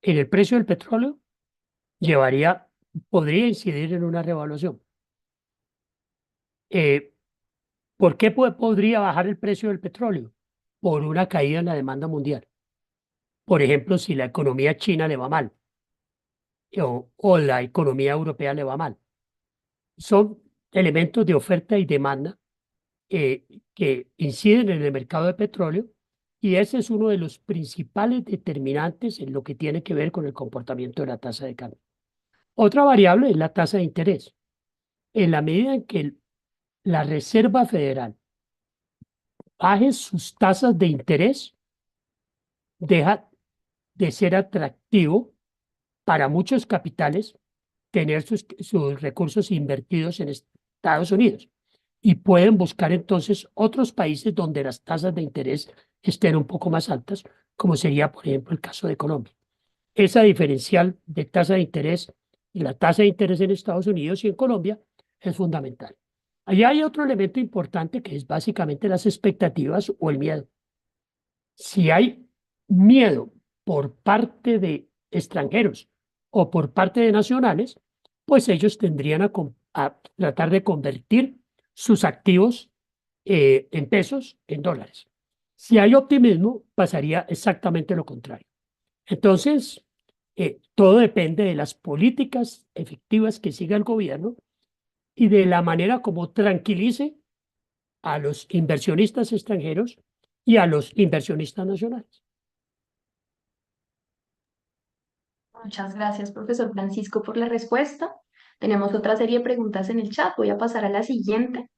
en el precio del petróleo podría incidir en una revaluación. Eh, ¿Por qué podría bajar el precio del petróleo? Por una caída en la demanda mundial. Por ejemplo, si la economía china le va mal o la economía europea le va mal. Son elementos de oferta y demanda que inciden en el mercado de petróleo y ese es uno de los principales determinantes en lo que tiene que ver con el comportamiento de la tasa de cambio. Otra variable es la tasa de interés. En la medida en que la Reserva Federal baje sus tasas de interés, deja de ser atractivo para muchos capitales tener sus recursos invertidos en Estados Unidos y pueden buscar entonces otros países donde las tasas de interés estén un poco más altas, como sería, por ejemplo, el caso de Colombia. Esa diferencial de tasa de interés y la tasa de interés en Estados Unidos y en Colombia es fundamental. Allá hay otro elemento importante que es básicamente las expectativas o el miedo. Si hay miedo por parte de extranjeros o por parte de nacionales, pues ellos tendrían a tratar de convertir sus activos en pesos en dólares. Si hay optimismo, pasaría exactamente lo contrario. Entonces, todo depende de las políticas efectivas que siga el gobierno y de la manera como tranquilice a los inversionistas extranjeros y a los inversionistas nacionales. Muchas gracias, profesor Francisco, por la respuesta. Tenemos otra serie de preguntas en el chat. Voy a pasar a la siguiente.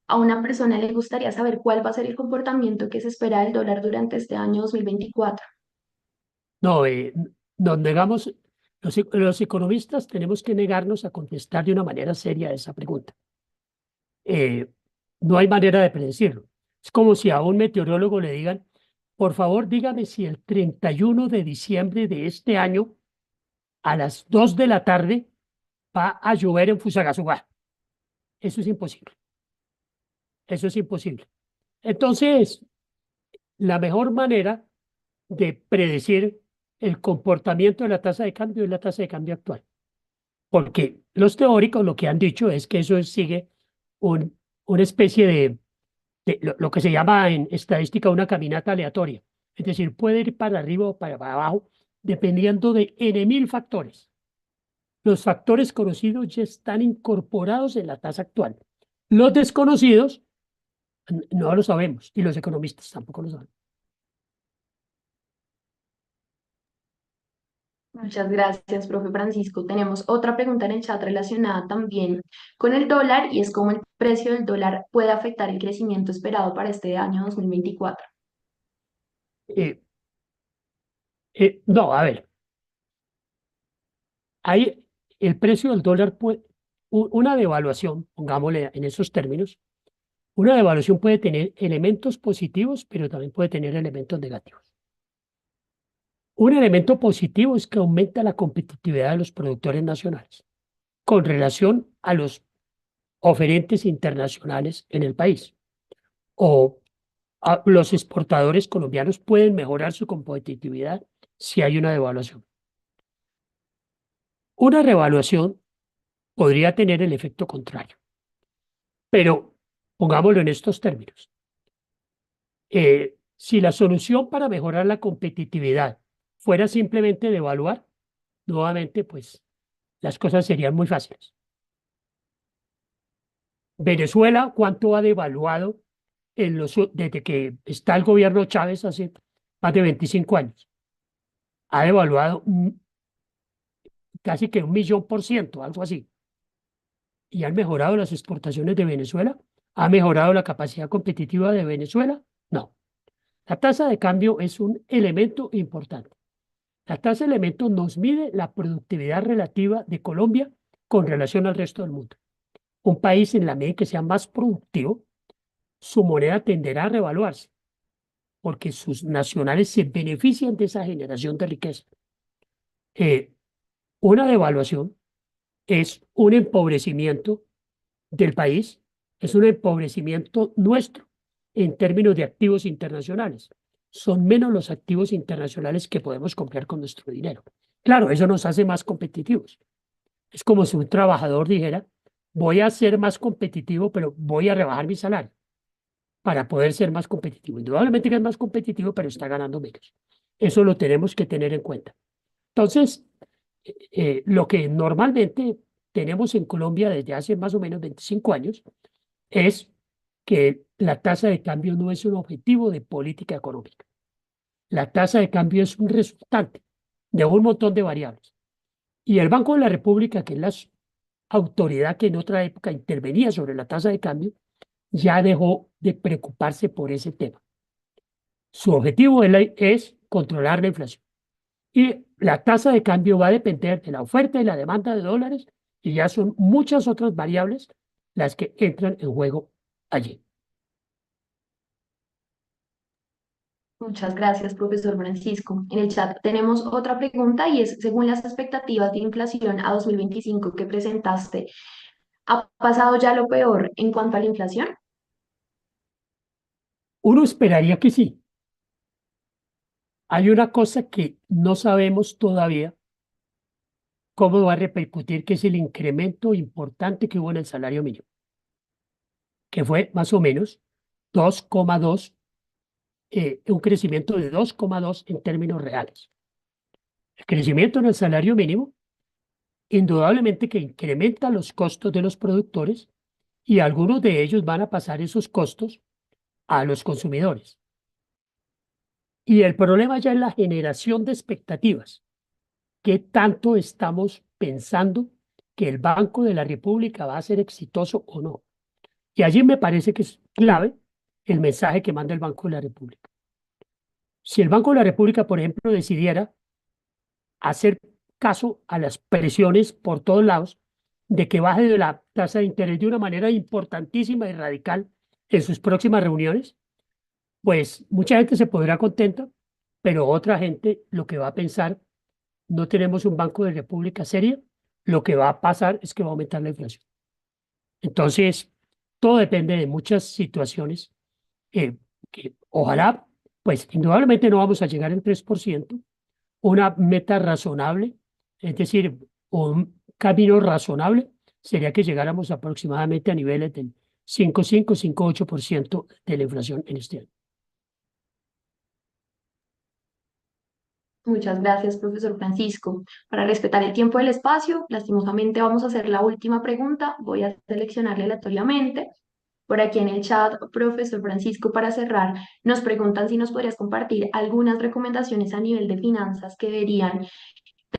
A una persona le gustaría saber cuál va a ser el comportamiento que se espera del dólar durante este año 2024. No, nos negamos, los economistas tenemos que negarnos a contestar de una manera seria a esa pregunta. No hay manera de predecirlo. Es como si a un meteorólogo le digan, por favor, dígame si el 31 de diciembre de este año, a las 2 de la tarde, va a llover en Fusagasugá. Eso es imposible. Eso es imposible. Entonces, la mejor manera de predecir el comportamiento de la tasa de cambio es la tasa de cambio actual. Porque los teóricos lo que han dicho es que eso sigue una especie de lo que se llama en estadística una caminata aleatoria. Es decir, puede ir para arriba o para abajo dependiendo de N mil factores. Los factores conocidos ya están incorporados en la tasa actual. Los desconocidos no lo sabemos y los economistas tampoco lo saben. Muchas gracias, profe Francisco. Tenemos otra pregunta en el chat relacionada también con el dólar y es cómo el precio del dólar puede afectar el crecimiento esperado para este año 2024. Eh, no, a ver, hay el precio del dólar, una devaluación, pongámosle en esos términos, una devaluación puede tener elementos positivos, pero también puede tener elementos negativos. Un elemento positivo es que aumenta la competitividad de los productores nacionales con relación a los oferentes internacionales en el país. O los exportadores colombianos pueden mejorar su competitividad si hay una devaluación. Una revaluación podría tener el efecto contrario, pero pongámoslo en estos términos. Si la solución para mejorar la competitividad fuera simplemente devaluar, nuevamente, pues las cosas serían muy fáciles. Venezuela, ¿cuánto ha devaluado desde que está el gobierno Chávez hace más de 25 años? Ha devaluado casi que 1.000.000%, algo así. ¿Y han mejorado las exportaciones de Venezuela? ¿Ha mejorado la capacidad competitiva de Venezuela? No. La tasa de cambio es un elemento importante. La tasa de elemento nos mide la productividad relativa de Colombia con relación al resto del mundo. Un país en la medida que sea más productivo, su moneda tenderá a revaluarse porque sus nacionales se benefician de esa generación de riqueza. Una devaluación es un empobrecimiento del país, es un empobrecimiento nuestro en términos de activos internacionales. Son menos los activos internacionales que podemos comprar con nuestro dinero. Claro, eso nos hace más competitivos. Es como si un trabajador dijera, voy a ser más competitivo, pero voy a rebajar mi salario para poder ser más competitivo. Indudablemente que es más competitivo, pero está ganando menos. Eso lo tenemos que tener en cuenta. Entonces, lo que normalmente tenemos en Colombia desde hace más o menos 25 años es que la tasa de cambio no es un objetivo de política económica. La tasa de cambio es un resultante de un montón de variables. Y el Banco de la República, que es la autoridad que en otra época intervenía sobre la tasa de cambio, ya dejó de preocuparse por ese tema. Su objetivo es controlar la inflación. Y la tasa de cambio va a depender de la oferta y la demanda de dólares y ya son muchas otras variables las que entran en juego allí. Muchas gracias, profesor Francisco. En el chat tenemos otra pregunta y es, según las expectativas de inflación a 2025 que presentaste, ¿ha pasado ya lo peor en cuanto a la inflación? Uno esperaría que sí. Hay una cosa que no sabemos todavía cómo va a repercutir, que es el incremento importante que hubo en el salario mínimo, que fue más o menos 2,2, un crecimiento de 2,2 en términos reales. El crecimiento en el salario mínimo, indudablemente que incrementa los costos de los productores y algunos de ellos van a pasar esos costos a los consumidores. Y el problema ya es la generación de expectativas. ¿Qué tanto estamos pensando que el Banco de la República va a ser exitoso o no? Y allí me parece que es clave el mensaje que manda el Banco de la República. Si el Banco de la República, por ejemplo, decidiera hacer caso a las presiones por todos lados de que baje de la tasa de interés de una manera importantísima y radical en sus próximas reuniones, pues mucha gente se podrá contenta, pero otra gente lo que va a pensar, no tenemos un Banco de República serio, lo que va a pasar es que va a aumentar la inflación. Entonces, todo depende de muchas situaciones que ojalá, pues indudablemente no vamos a llegar al 3%, una meta razonable, es decir, un camino razonable sería que llegáramos aproximadamente a niveles del 5,5-5,8% de la inflación en este año. Muchas gracias, profesor Francisco. Para respetar el tiempo del espacio, lastimosamente vamos a hacer la última pregunta. Voy a seleccionarle aleatoriamente. Por aquí en el chat, profesor Francisco, para cerrar, nos preguntan si nos podrías compartir algunas recomendaciones a nivel de finanzas que deberían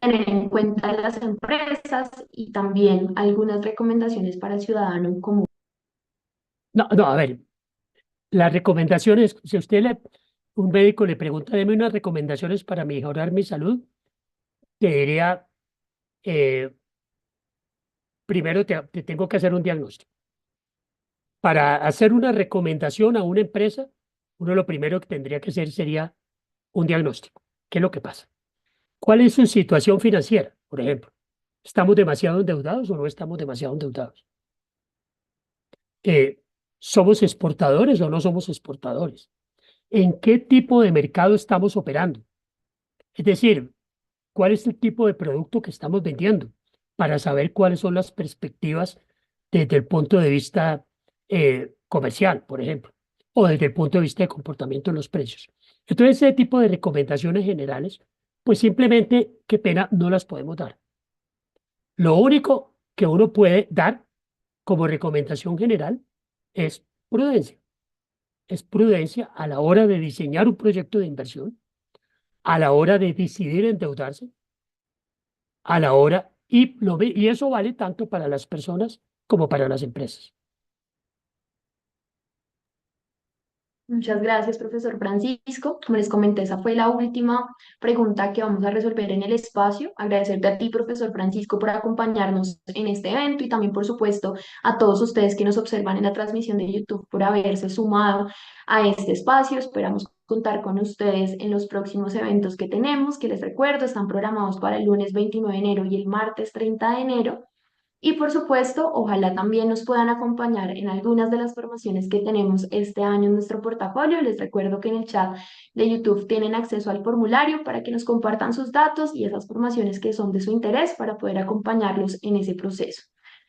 tener en cuenta las empresas y también algunas recomendaciones para el ciudadano común. No, no, a ver, las recomendaciones, si un médico le pregunta, deme unas recomendaciones para mejorar mi salud, te diría, eh, primero te tengo que hacer un diagnóstico. Para hacer una recomendación a una empresa, uno lo primero que tendría que hacer sería un diagnóstico. ¿Qué es lo que pasa? ¿Cuál es su situación financiera? Por ejemplo, ¿estamos demasiado endeudados o no estamos demasiado endeudados? ¿Somos exportadores o no somos exportadores? ¿En qué tipo de mercado estamos operando? Es decir, ¿cuál es el tipo de producto que estamos vendiendo? Para saber cuáles son las perspectivas desde el punto de vista comercial, por ejemplo, o desde el punto de vista de comportamiento de los precios. Entonces, ese tipo de recomendaciones generales, pues simplemente, qué pena, no las podemos dar. Lo único que uno puede dar como recomendación general es prudencia. Es prudencia a la hora de diseñar un proyecto de inversión, a la hora de decidir endeudarse, a la hora, y eso vale tanto para las personas como para las empresas. Muchas gracias, profesor Francisco. Como les comenté, esa fue la última pregunta que vamos a resolver en el espacio. Agradecerte a ti, profesor Francisco, por acompañarnos en este evento y también, por supuesto, a todos ustedes que nos observan en la transmisión de YouTube por haberse sumado a este espacio. Esperamos contar con ustedes en los próximos eventos que tenemos, que les recuerdo, están programados para el lunes 29 de enero y el martes 30 de enero. Y por supuesto, ojalá también nos puedan acompañar en algunas de las formaciones que tenemos este año en nuestro portafolio. Les recuerdo que en el chat de YouTube tienen acceso al formulario para que nos compartan sus datos y esas formaciones que son de su interés para poder acompañarlos en ese proceso.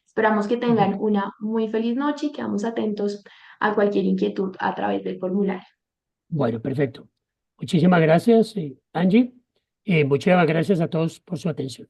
Esperamos que tengan una muy feliz noche y quedamos atentos a cualquier inquietud a través del formulario. Bueno, perfecto. Muchísimas gracias, Angie. Muchísimas gracias a todos por su atención.